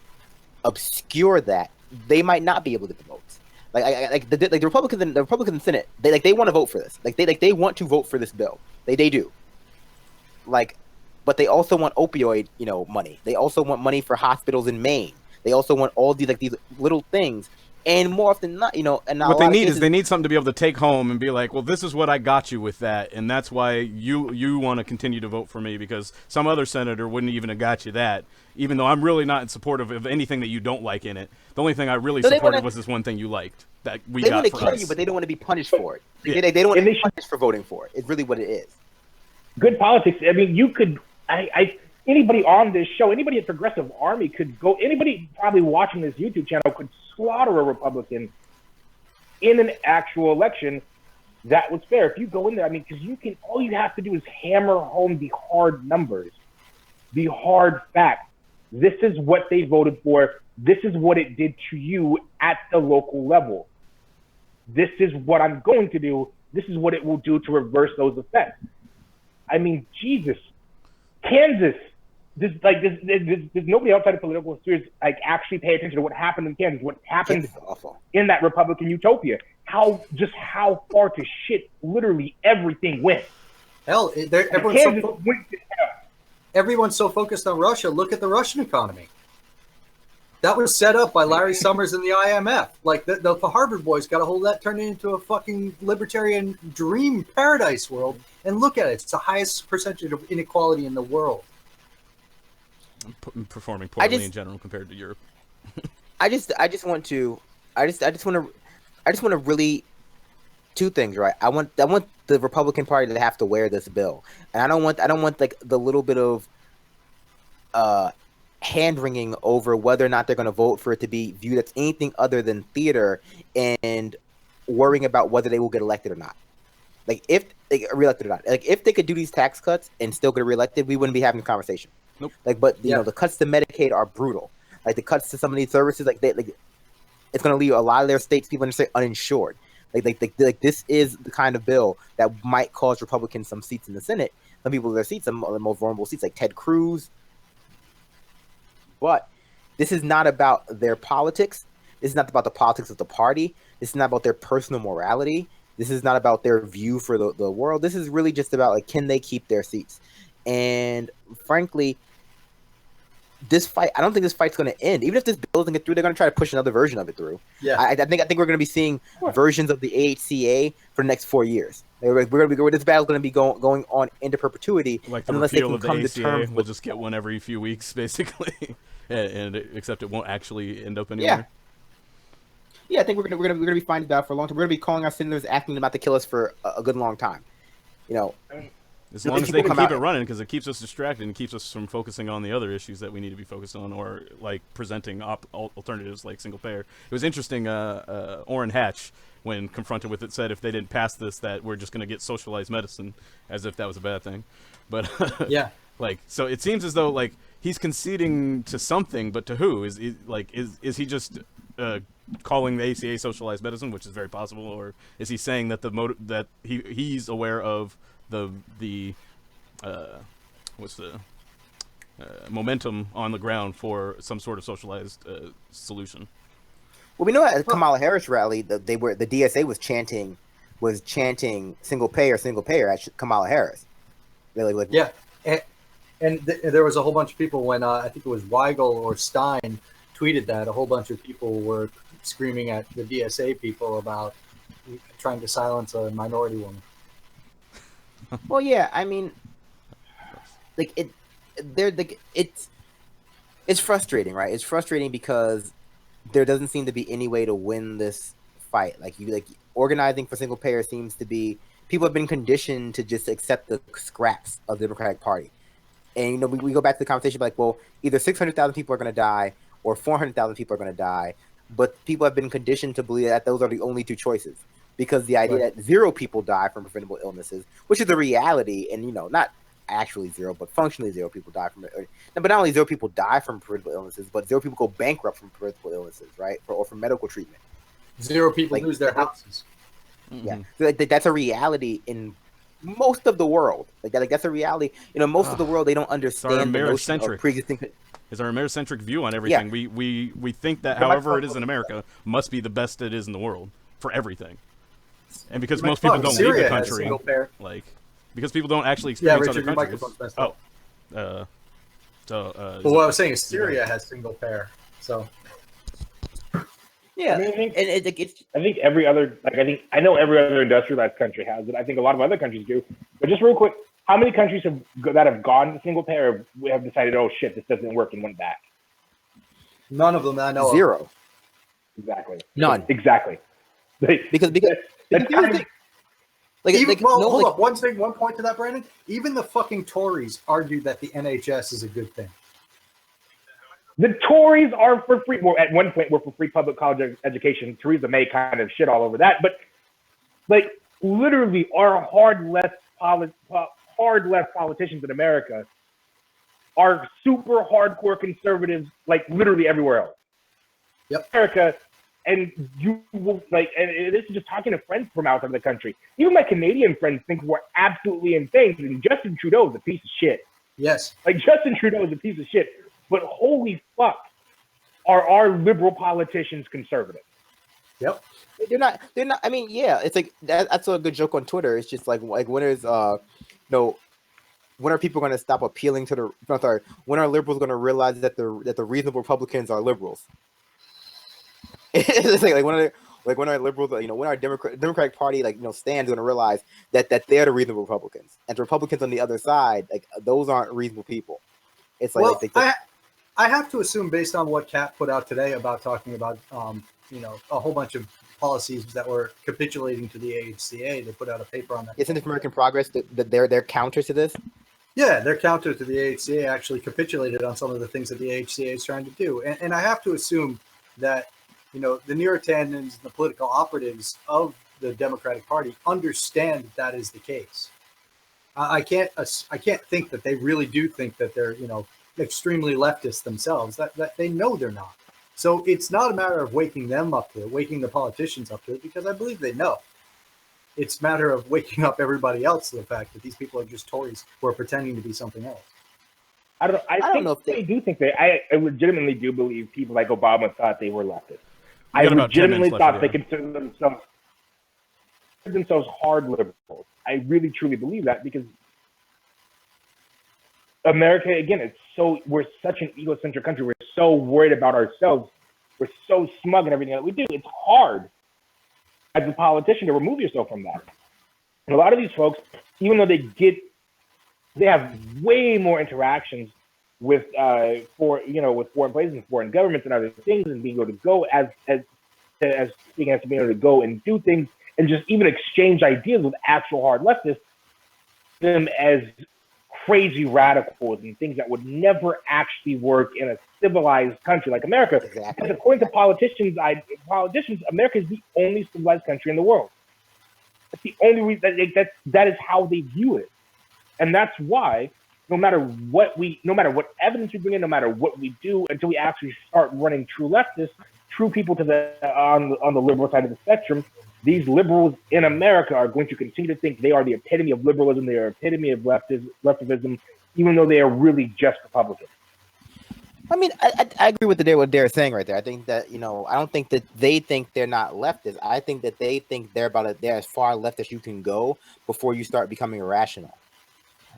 obscure that, they might not be able to get the votes. The Republicans in the Senate, they want to vote for this. They want to vote for this bill. They do. But they also want opioid, money. They also want money for hospitals in Maine. They also want all these little things. And more often than not, and what they need is they need something to be able to take home and be like, well, this is what I got you with that, and that's why you want to continue to vote for me because some other senator wouldn't even have got you that, even though I'm really not in support of anything that you don't like in it. The only thing I really supported was this one thing you liked that we got for us. They want to kill you, but they don't want to be punished for it. Yeah. They don't want to be punished for voting for it. It's really what it is. Good politics. I mean, you could anybody on this show, anybody at Progressive Army could go, anybody probably watching this YouTube channel could slaughter a Republican in an actual election that was fair. If you go in there, I mean, because all you have to do is hammer home the hard numbers, the hard facts. This is what they voted for. This is what it did to you at the local level. This is what I'm going to do. This is what it will do to reverse those effects. I mean, Jesus, Kansas. There's nobody outside of political spheres actually pay attention to what happened in Kansas, what happened in that Republican utopia, how far to shit literally everything went. Hell, everyone's so focused on Russia. Look at the Russian economy. That was set up by Larry Summers and the IMF. Like the Harvard boys got a hold of that, turned it into a fucking libertarian dream paradise world. And look at it; it's the highest percentage of inequality in the world. Performing poorly in general compared to Europe. I just want to really two things, right? I want the Republican Party to have to wear this bill, and I don't want like the little bit of hand-wringing over whether or not they're going to vote for it to be viewed as anything other than theater, and worrying about whether they will get elected or not. Like, if they get reelected or not. Like, if they could do these tax cuts and still get reelected, we wouldn't be having a conversation. Nope. Like, but you know, the cuts to Medicaid are brutal. Like, the cuts to some of these services, like it's going to leave a lot of their states people uninsured. Like this is the kind of bill that might cause Republicans some seats in the Senate. Some people their seats, some of the most vulnerable seats, like Ted Cruz. But this is not about their politics. This is not about the politics of the party. This is not about their personal morality. This is not about their view for the world. This is really just about, like, can they keep their seats? And frankly, this fight, I don't think this fight's going to end. Even if this bill doesn't get through, they're going to try to push another version of it through. Yeah, I think we're going to be seeing versions of the AHCA for the next 4 years. We're going to be this battle's going to be going on into perpetuity, Like the unless they repeal can of the come to AHCA, terms we'll with. just get one every few weeks, basically, and except it won't actually end up anywhere. Yeah, I think we're gonna be fighting that for a long time. We're gonna be calling our senators, asking them about to kill us for a good long time. You know, As So long as people they can come keep out- it running, because it keeps us distracted and keeps us from focusing on the other issues that we need to be focused on, or like presenting alternatives like single payer. It was interesting. Orrin Hatch, when confronted with it, said if they didn't pass this, that we're just going to get socialized medicine, as if that was a bad thing. But Yeah. like, so it seems as though like he's conceding to something, but to who? Is he just calling the ACA socialized medicine, which is very possible, or is he saying that that he's aware of the momentum on the ground for some sort of socialized solution? well, we know at the Kamala Harris rally, the DSA was chanting single payer at Kamala Harris. Really, like, Yeah, and there was a whole bunch of people when I think it was Weigel or Stein tweeted that a whole bunch of people were screaming at the DSA people about trying to silence a minority woman. Well, yeah, I mean, like it's frustrating, right? It's frustrating because there doesn't seem to be any way to win this fight. Like organizing for single payer seems to be, people have been conditioned to just accept the scraps of the Democratic Party. And we go back to the conversation like, well, either 600,000 people are going to die or 400,000 people are going to die, but people have been conditioned to believe that those are the only two choices. Because the idea that 0 people die from preventable illnesses, which is the reality, and not actually 0, but functionally 0 people die from it. But not only 0 people die from preventable illnesses, but 0 people go bankrupt from preventable illnesses, right? Or from medical treatment. 0 people lose their houses. Yeah, so that's a reality in most of the world. That's a reality. Most of the world, they don't understand the notion of pre-existing. Is our Americentric view on everything? Yeah. We think that however it is in America must be the best it is in the world for everything. And because most people don't leave the country, like because people don't actually experience Richard, other countries. your microphone's messed up. Well, what I was saying is Syria has single payer. So Yeah, I mean, it's I think every other, I know every other industrialized country has it. I think a lot of other countries do. But just real quick, how many countries that have gone to single payer have decided, oh shit, this doesn't work, and went back? none of them that I know 0. of. Exactly. None. Exactly. Because that's kind of, Hold up. One point to that, Brandon. Even the fucking Tories argued that the NHS is a good thing. the Tories are for free. Well, at one point, we're for free public college education. Theresa May kind of shit all over that. But, like, literally, our hard left politicians in America are super hardcore conservatives, like, literally everywhere else. Yep. America, and you will, like, and this is just talking to friends from outside the country. Even my Canadian friends think we're absolutely insane. And Justin Trudeau is a piece of shit. Yes. Like, Justin Trudeau is a piece of shit. But holy fuck, are our liberal politicians conservative? Yep. They're not. I mean, yeah, it's like that's a good joke on Twitter. It's just like when is when are people going to stop appealing to the? No, sorry. When are liberals going to realize that the reasonable Republicans are liberals? It's like when are liberals? When our Democratic Party stands going to realize that they're the reasonable Republicans, and the Republicans on the other side, like, those aren't reasonable people. It's like, I have to assume, based on what Kat put out today about talking about a whole bunch of policies that were capitulating to the AHCA. They put out a paper on that. Isn't this American Progress? They're counter to this. Yeah, their counter to the AHCA actually capitulated on some of the things that the AHCA is trying to do. And I have to assume that, the Neurotandons, the political operatives of the Democratic Party understand that is the case. I can't think that they really do think that they're, extremely leftist themselves, that they know they're not. So it's not a matter of waking them up to it, waking the politicians up to it, because I believe they know. It's a matter of waking up everybody else to the fact that these people are just Tories who are pretending to be something else. I don't know if they do think that. I legitimately do believe people like Obama thought they were leftist. I legitimately thought they considered themselves hard liberals. I really truly believe that, because America, again, we're such an egocentric country. We're so worried about ourselves. We're so smug in everything that we do. It's hard as a politician to remove yourself from that. And a lot of these folks, even though they have way more interactions with with foreign places and foreign governments and other things, and being able to go as being able to go and do things and just even exchange ideas with actual hard leftists, them as crazy radicals and things that would never actually work in a civilized country like America. Exactly. Because according to politicians, America is the only civilized country in the world. That's the only reason that is how they view it. And that's why no matter what evidence we bring in, no matter what we do, until we actually start running true leftists, true people on the liberal side of the spectrum, these liberals in America are going to continue to think they are the epitome of liberalism, they are the epitome of leftism, even though they are really just Republicans. I mean, I agree with what Adair is saying right there. I think that, I don't think that they think they're not leftist. I think that they think they're as far left as you can go before you start becoming irrational.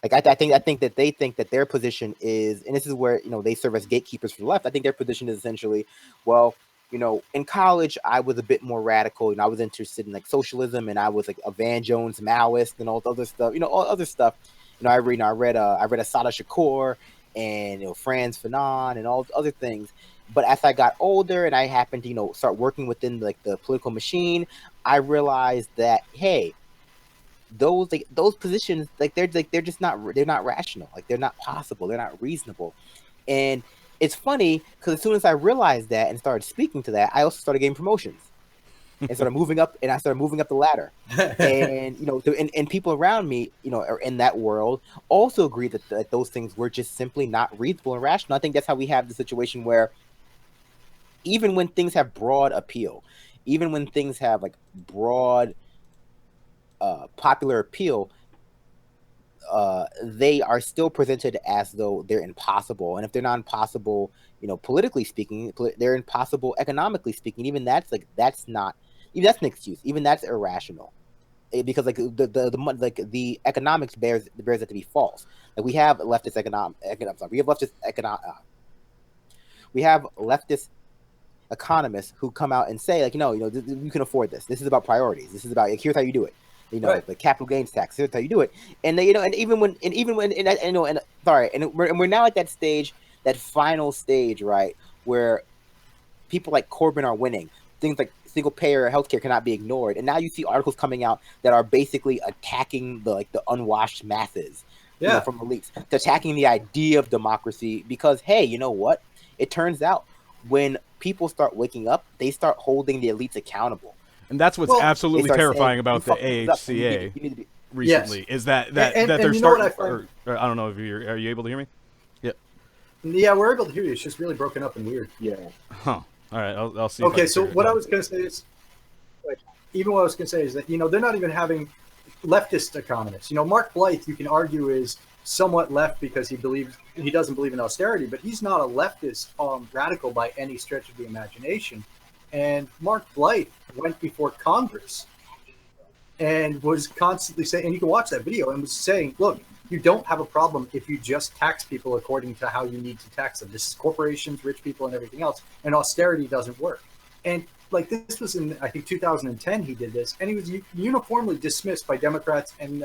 Like I think that they think that their position is, and this is where they serve as gatekeepers for the left. I think their position is essentially, well, in college I was a bit more radical, and I was interested in like socialism, and I was like a Van Jones Maoist and all other stuff. All other stuff. I read Assata Shakur and Franz Fanon and all other things. But as I got older and I happened to start working within like the political machine, I realized that hey, those positions they're just not rational, like they're not possible, they're not reasonable. And it's funny because as soon as I realized that and started speaking to that, I also started getting promotions and started moving up, and I started moving up the ladder. And and people around me in that world also agree that those things were just simply not reasonable and rational. I think that's how we have the situation where even when things have broad appeal, even when things have like broad popular appeal, they are still presented as though they're impossible. And if they're not impossible, politically speaking, they're impossible economically speaking. Even that's an excuse. Even that's irrational, because like the economics bears it to be false. Like we have leftist economists who come out and say like, you can afford this. This is about priorities. This is about here's how you do it. Right. The capital gains tax. Here's how you do it. And they, and we're now at that stage, that final stage, right, where people like Corbyn are winning. Things like single payer healthcare cannot be ignored. And now you see articles coming out that are basically attacking the unwashed masses, from elites, attacking the idea of democracy. Because hey, you know what? It turns out when people start waking up, they start holding the elites accountable. And that's what's absolutely terrifying about the AHCA recently, is that they're starting. I don't know if are you able to hear me? Yep. Yeah, we're able to hear you. It's just really broken up and weird. Yeah. Huh. All right. I'll see. Okay. So what I was going to say is, that they're not even having leftist economists. Mark Blythe, you can argue, is somewhat left because he doesn't believe in austerity, but he's not a leftist radical by any stretch of the imagination. And Mark Blythe went before Congress and was constantly saying, and you can watch that video, and was saying, look, you don't have a problem if you just tax people according to how you need to tax them. This is corporations, rich people, and everything else. And austerity doesn't work. And like this was in, I think, 2010 he did this, and he was uniformly dismissed by Democrats and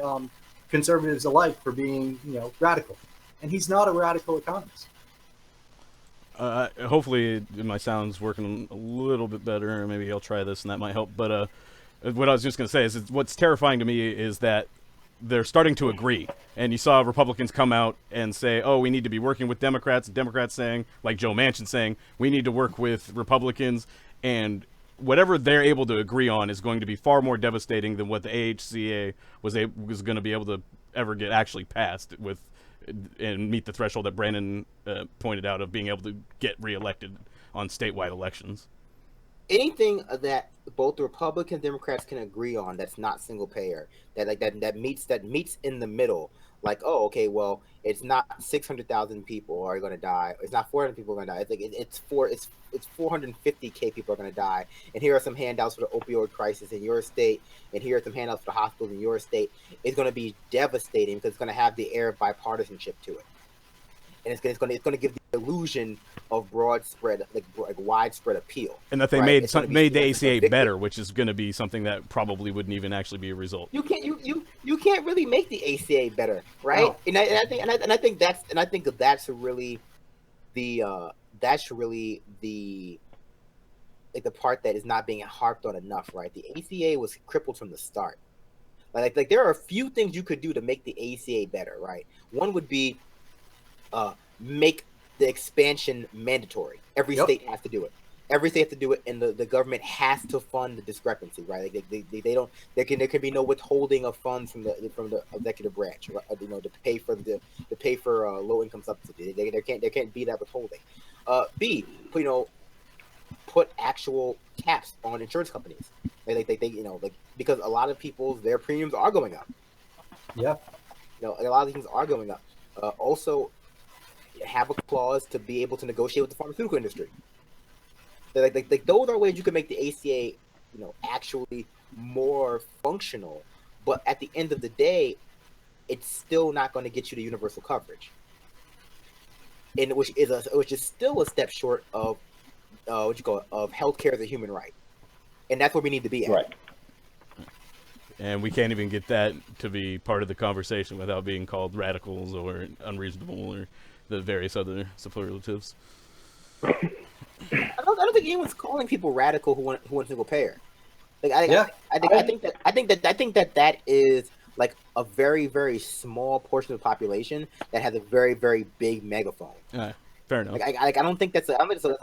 conservatives alike for being, radical. And he's not a radical economist. Hopefully my sound's working a little bit better, or maybe I'll try this and that might help. But what I was just going to say is what's terrifying to me is that they're starting to agree. And you saw Republicans come out and say, oh, we need to be working with Democrats. Democrats saying, like Joe Manchin saying, we need to work with Republicans. And whatever they're able to agree on is going to be far more devastating than what the AHCA was going to be able to ever get actually passed with and meet the threshold that Brandon pointed out of being able to get reelected on statewide elections. Anything that both the Republicans and Democrats can agree on that's not single payer, that meets in the middle, like, oh, okay, well, it's not 600,000 people are going to die, it's not 400 people are going to die, it's like it's 450K people are going to die, and here are some handouts for the opioid crisis in your state, and here are some handouts for the hospitals in your state. It's going to be devastating because it's going to have the air of bipartisanship to it, and it's going to give the illusion of broad spread, like widespread appeal. And that they right? made the ACA better, which is going to be something that probably wouldn't even actually be a result. You can't really make the ACA better, right? No. And I think that's really the part that is not being harped on enough, right? The ACA was crippled from the start. Like there are a few things you could do to make the ACA better, right? One would be make the expansion mandatory. Every state has to do it. Every state has to do it, and the government has to fund the discrepancy, right? Like they don't. There can be no withholding of funds from the executive branch, right? To pay for low income subsidy. There can't be that withholding. B, put actual caps on insurance companies. Because a lot of their premiums are going up. Yeah. A lot of things are going up. Also, have a clause to be able to negotiate with the pharmaceutical industry. Like those are ways you can make the ACA, actually more functional. But at the end of the day, it's still not going to get you to universal coverage, and which is still a step short of of healthcare as a human right, and that's where we need to be at. Right. And we can't even get that to be part of the conversation without being called radicals or unreasonable or the various other superlatives. I don't think anyone's calling people radical who want single payer. I think that is like a very, very small portion of the population that has a very, very big megaphone. Fair enough. I don't think that's a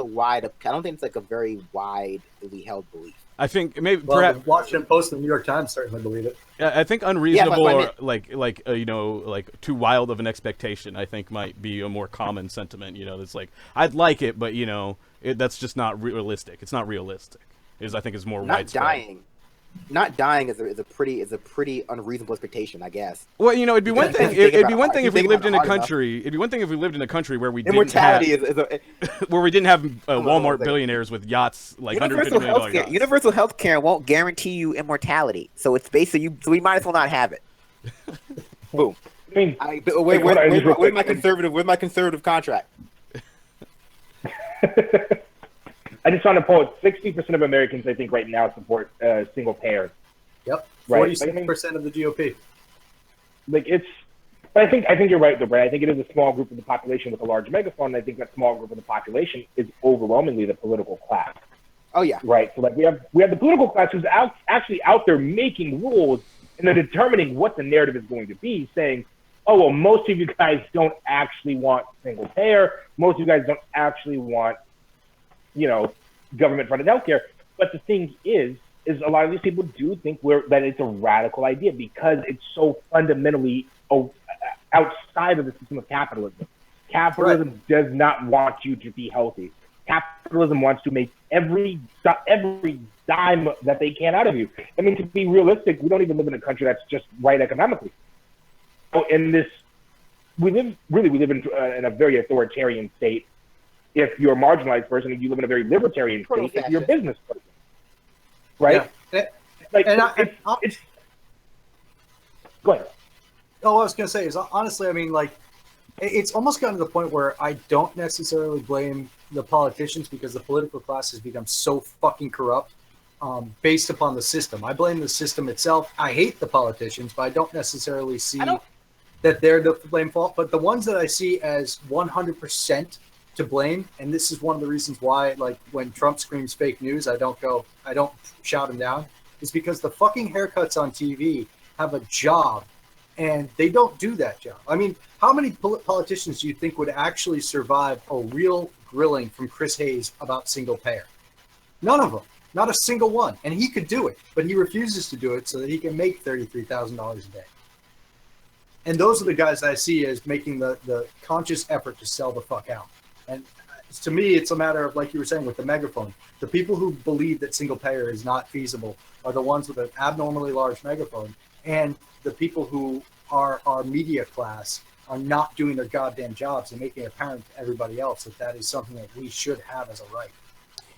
wide. I don't think it's like a very widely held belief. I think maybe perhaps the Washington Post and the New York Times certainly believe it. I think unreasonable or like too wild of an expectation, I think might be a more common sentiment. That's like I'd like it, but that's just not realistic. It's not realistic. I think is more widespread. Not dying is a pretty unreasonable expectation, I guess. Well, it'd be one thing. It'd be one thing if we lived in a country. It'd be one thing if we lived in a country where we didn't have where we didn't have Walmart billionaires with yachts like $150 million yachts. Universal healthcare won't guarantee you immortality, so it's basically so we might as well not have it. Boom. I mean, where's my conservative contract? I just found a poll. 60% of Americans, I think, right now support single payer. Yep, right? 46% of the GOP. But I think you're right, though, Brad. I think it is a small group of the population with a large megaphone. And I think that small group of the population is overwhelmingly the political class. Oh yeah, right. So we have the political class who's actually out there making rules and they're determining what the narrative is going to be, saying, oh well, most of you guys don't actually want single payer. Most of you guys don't actually want government-funded healthcare. But the thing is a lot of these people do think that it's a radical idea because it's so fundamentally outside of the system of capitalism. Capitalism does not want you to be healthy. Capitalism wants to make every dime that they can out of you. I mean, to be realistic, we don't even live in a country that's just right economically. So we live in a very authoritarian state. If you're a marginalized person, and you live in a very libertarian state, if you're a business person, right? Yeah. It's go ahead. Oh, I was going to say is honestly, I mean, it's almost gotten to the point where I don't necessarily blame the politicians because the political class has become so fucking corrupt based upon the system. I blame the system itself. I hate the politicians, but I don't necessarily see that they're the blame fault. But the ones that I see as 100% to blame, and this is one of the reasons why, when Trump screams fake news, I don't shout him down, is because the fucking haircuts on TV have a job And they don't do that job. I mean, how many politicians do you think would actually survive a real grilling from Chris Hayes about single payer? None of them. Not a single one. And he could do it, but he refuses to do it so that he can make $33,000 a day. And those are the guys I see as making the conscious effort to sell the fuck out. And to me, it's a matter of, like you were saying, with the megaphone. The people who believe that single payer is not feasible are the ones with an abnormally large megaphone. And the people who are our media class are not doing their goddamn jobs and making it apparent to everybody else that is something that we should have as a right.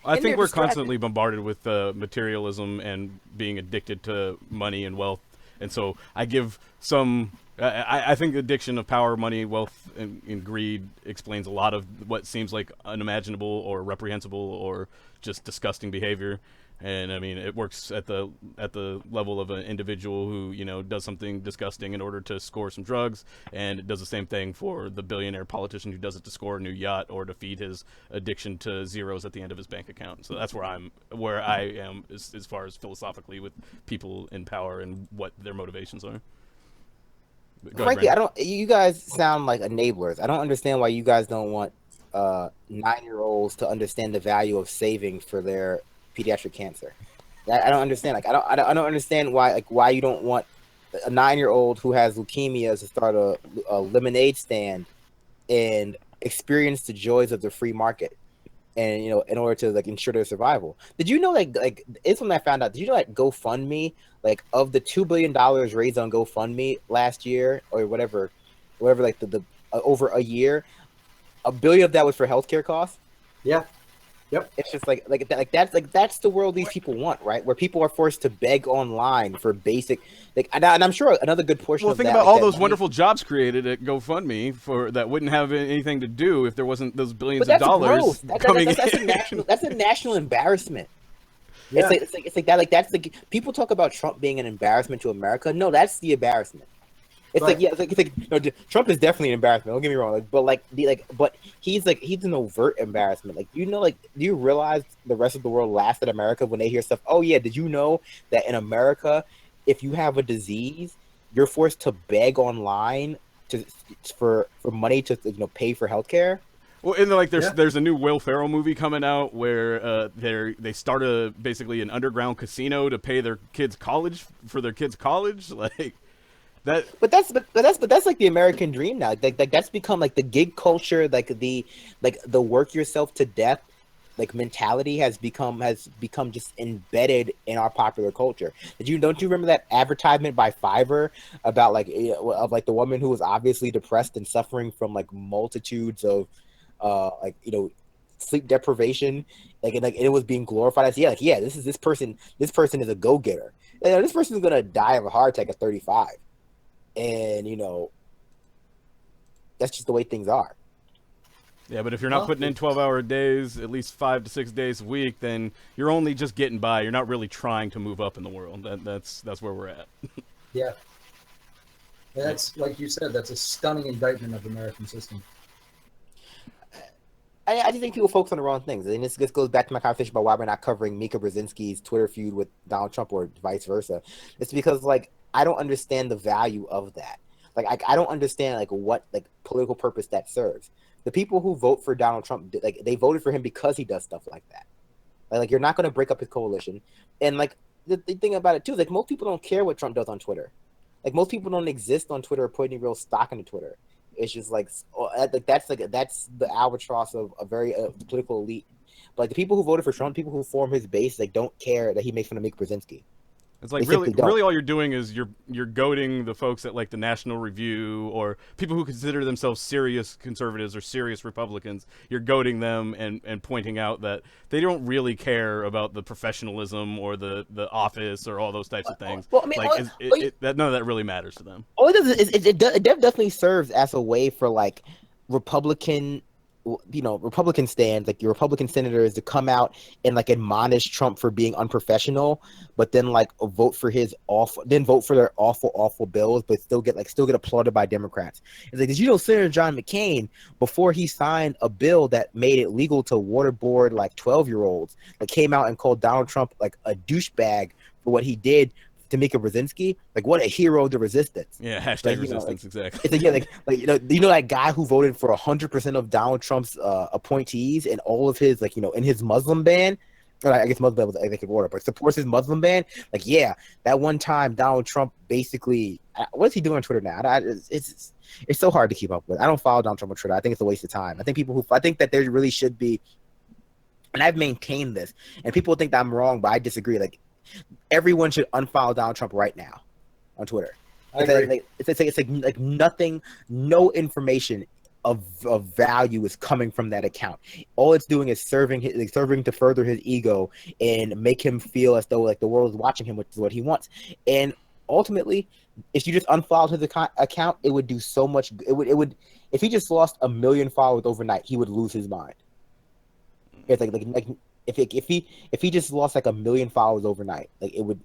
I think we're constantly bombarded with materialism and being addicted to money and wealth. And so I give some... I think the addiction of power, money, wealth, and greed explains a lot of what seems like unimaginable or reprehensible or just disgusting behavior. And I mean, it works at the level of an individual who, you know, does something disgusting in order to score some drugs, and it does the same thing for the billionaire politician who does it to score a new yacht or to feed his addiction to zeros at the end of his bank account. So that's where I am as far as philosophically with people in power and what their motivations are. Frankly, you guys sound like enablers. I don't understand why you guys don't want 9-year-olds to understand the value of saving for their pediatric cancer. I don't understand. Like, I don't understand why you don't want a 9-year-old who has leukemia to start a lemonade stand and experience the joys of the free market, and you know, in order to like ensure their survival. Did you know like it's when I found out? Did you know like GoFundMe, like of the $2 billion raised on GoFundMe last year or whatever, like the over a year, $1 billion of that was for healthcare costs? Yeah. Yep. It's just that's the world these people want, right? Where people are forced to beg online for basic, like, and I'm sure another good portion. Well, think about all those wonderful jobs created at GoFundMe for that wouldn't have anything to do if there wasn't those billions of dollars coming in. That's a national embarrassment. Yeah. It's like that. Like that's like people talk about Trump being an embarrassment to America. No, that's the embarrassment. It's right. It's like you know, Trump is definitely an embarrassment. Don't get me wrong. But he's an overt embarrassment. Like, you know, like, do you realize the rest of the world laughs at America when they hear stuff? Oh yeah, did you know that in America, if you have a disease, you're forced to beg online for money to, you know, pay for healthcare? Well, and like there's a new Will Ferrell movie coming out where they start basically an underground casino to pay their kids' college like. But that's like the American dream now. Like that's become like the gig culture, like the work yourself to death, like mentality has become just embedded in our popular culture. Don't you remember that advertisement by Fiverr about like of like the woman who was obviously depressed and suffering from like multitudes of like, you know, sleep deprivation, like it was being glorified as this person is a go-getter. You know, this person is gonna die of a heart attack at 35. And, you know, that's just the way things are. Yeah, but if you're not putting in 12-hour days, at least 5 to 6 days a week, then you're only just getting by. You're not really trying to move up in the world. That's where we're at. Yeah. And that's, like you said, that's a stunning indictment of the American system. I just think people focus on the wrong things. And this goes back to my conversation about why we're not covering Mika Brzezinski's Twitter feud with Donald Trump or vice versa. It's because, like, I don't understand the value of that. Like, I don't understand like what like political purpose that serves. The people who vote for Donald Trump, like, they voted for him because he does stuff like that. Like you're not going to break up his coalition. And like the thing about it too, is like most people don't care what Trump does on Twitter. Like most people don't exist on Twitter or put any real stock into Twitter. It's just that's the albatross of a very political elite. But like the people who voted for Trump, people who form his base, like don't care that he makes fun of Mika Brzezinski. It's like really all you're doing is you're goading the folks at like the National Review or people who consider themselves serious conservatives or serious Republicans. You're goading them and pointing out that they don't really care about the professionalism or the office or all those types of things. Well, I mean, like none of that really matters to them. All it does is it definitely serves as a way for like Republican stands, like your Republican senators, to come out and like admonish Trump for being unprofessional, but then like vote for their awful bills, but still get applauded by Democrats. It's like, did you know Senator John McCain, before he signed a bill that made it legal to waterboard like 12-year-olds, like came out and called Donald Trump like a douchebag for what he did Tamika Brzezinski, like what a hero of the resistance. Yeah, hashtag Like, resistance, exactly. It's like, yeah, like that guy who voted for 100% of Donald Trump's appointees and all of his, like, in his Muslim ban. I guess Muslim ban was executive order, but supports his Muslim ban. Like, yeah, that one time Donald Trump basically, what is he doing on Twitter now? It's so hard to keep up with. I don't follow Donald Trump on Twitter. I think it's a waste of time. I think that there really should be, and I've maintained this, and people think that I'm wrong, but I disagree. Like, everyone should unfollow Donald Trump right now on Twitter. It's like nothing, no information of value is coming from that account. All it's doing is serving to further his ego and make him feel as though like the world is watching him, which is what he wants. And ultimately, if you just unfollowed his account, it would do so much. It would if he just lost 1 million followers overnight, he would lose his mind. It's like if he just lost like 1 million followers overnight, like it would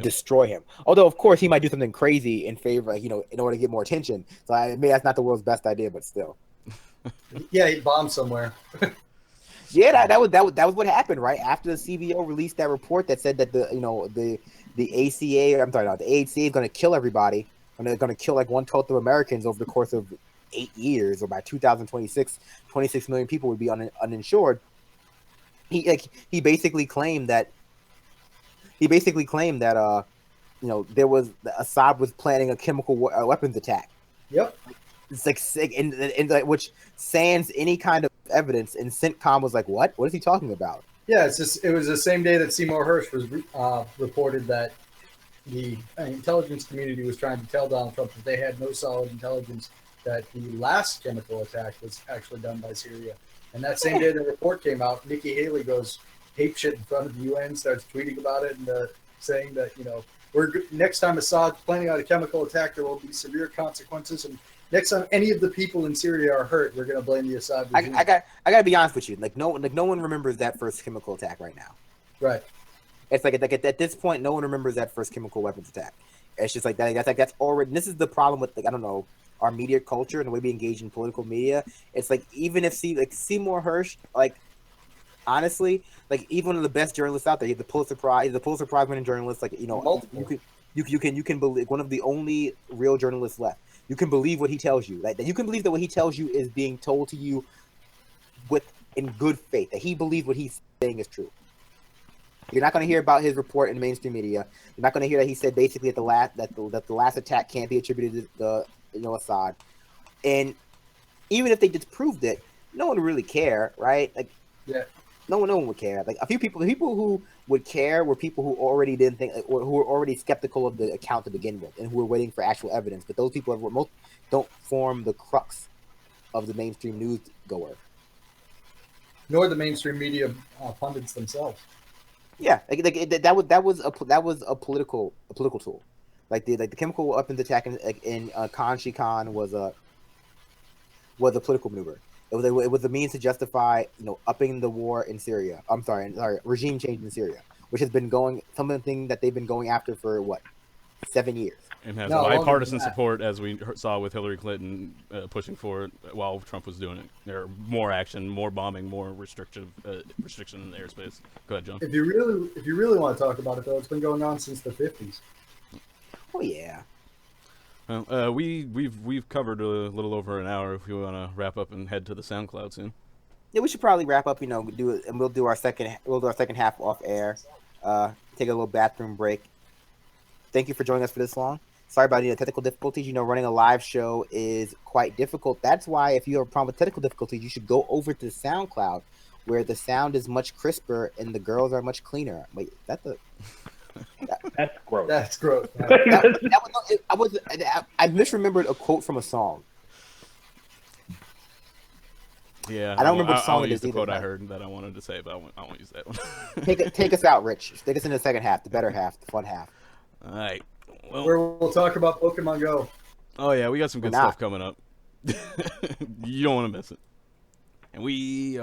destroy him. Although, of course, he might do something crazy in favor, like, in order to get more attention. So maybe that's not the world's best idea, but still. Yeah, he bombed somewhere. Yeah, that was what happened, right? After the CVO released that report that said that the AHCA, I'm sorry, no, the AHCA is going to kill everybody, and they're going to kill like 1/12 of Americans over the course of 8 years, or by 2026, 26 million people would be uninsured. He basically claimed that there was Assad was planning a chemical weapons attack. Yep. It's like sick, and which sans any kind of evidence. And CENTCOM was like, "What? What is he talking about?" Yeah, it was the same day that Seymour Hersh was reported that the intelligence community was trying to tell Donald Trump that they had no solid intelligence that the last chemical attack was actually done by Syria. And that same day the report came out, Nikki Haley goes ape shit in front of the UN, starts tweeting about it, and saying that, next time Assad's planning on a chemical attack, there will be severe consequences, and next time any of the people in Syria are hurt, we're going to blame the Assad regime. I got to be honest with you. Like no one remembers that first chemical attack right now. Right. It's like at this point, no one remembers that first chemical weapons attack. It's just like that. That's already. And this is the problem with, like, I don't know, our media culture and the way we engage in political media. It's like, even if Seymour Hersh, like, honestly, like, even one of the best journalists out there, he's the Pulitzer Prize winning journalist. Like, you can believe, one of the only real journalists left. You can believe what he tells you. Like, you can believe that what he tells you is being told to you in good faith. That he believes what he's saying is true. You're not going to hear about his report in the mainstream media. You're not going to hear that he said basically that the last attack can't be attributed to Assad. And even if they disproved it, no one would really care, right? Like, yeah. No one would care. Like, the people who would care were people who already didn't think, or who were already skeptical of the account to begin with, and who were waiting for actual evidence. But those people don't form the crux of the mainstream news goer, nor the mainstream media pundits themselves. Yeah, that was a political tool. Like the chemical weapons attack in Khan Shikhan was a political maneuver. It was a means to justify, upping the war in Syria. I'm sorry, regime change in Syria, which has been something that they've been going after for 7 years. And has bipartisan support, as we saw with Hillary Clinton pushing for it while Trump was doing it. There are more action, more bombing, more restriction in the airspace. Go ahead, John. If you really want to talk about it, though, it's been going on since the 50s. Oh yeah. Well, we've covered a little over an hour. If you want to wrap up and head to the SoundCloud soon. Yeah, we should probably wrap up. Do it, and we'll do our second half off air. Take a little bathroom break. Thank you for joining us for this long. Sorry about any technical difficulties. Running a live show is quite difficult. That's why, if you have a problem with technical difficulties, you should go over to SoundCloud, where the sound is much crisper and the girls are much cleaner. Wait, is that the? That's gross. That's gross. I misremembered a quote from a song. Yeah, I don't remember the song. I'll use the quote I heard that I wanted to say, but I won't use that one. Take us out, Rich. Take us into the second half, the better half, the fun half. All right. Well, where we'll talk about Pokemon Go. Oh yeah, we got some good stuff coming up. You don't want to miss it. And we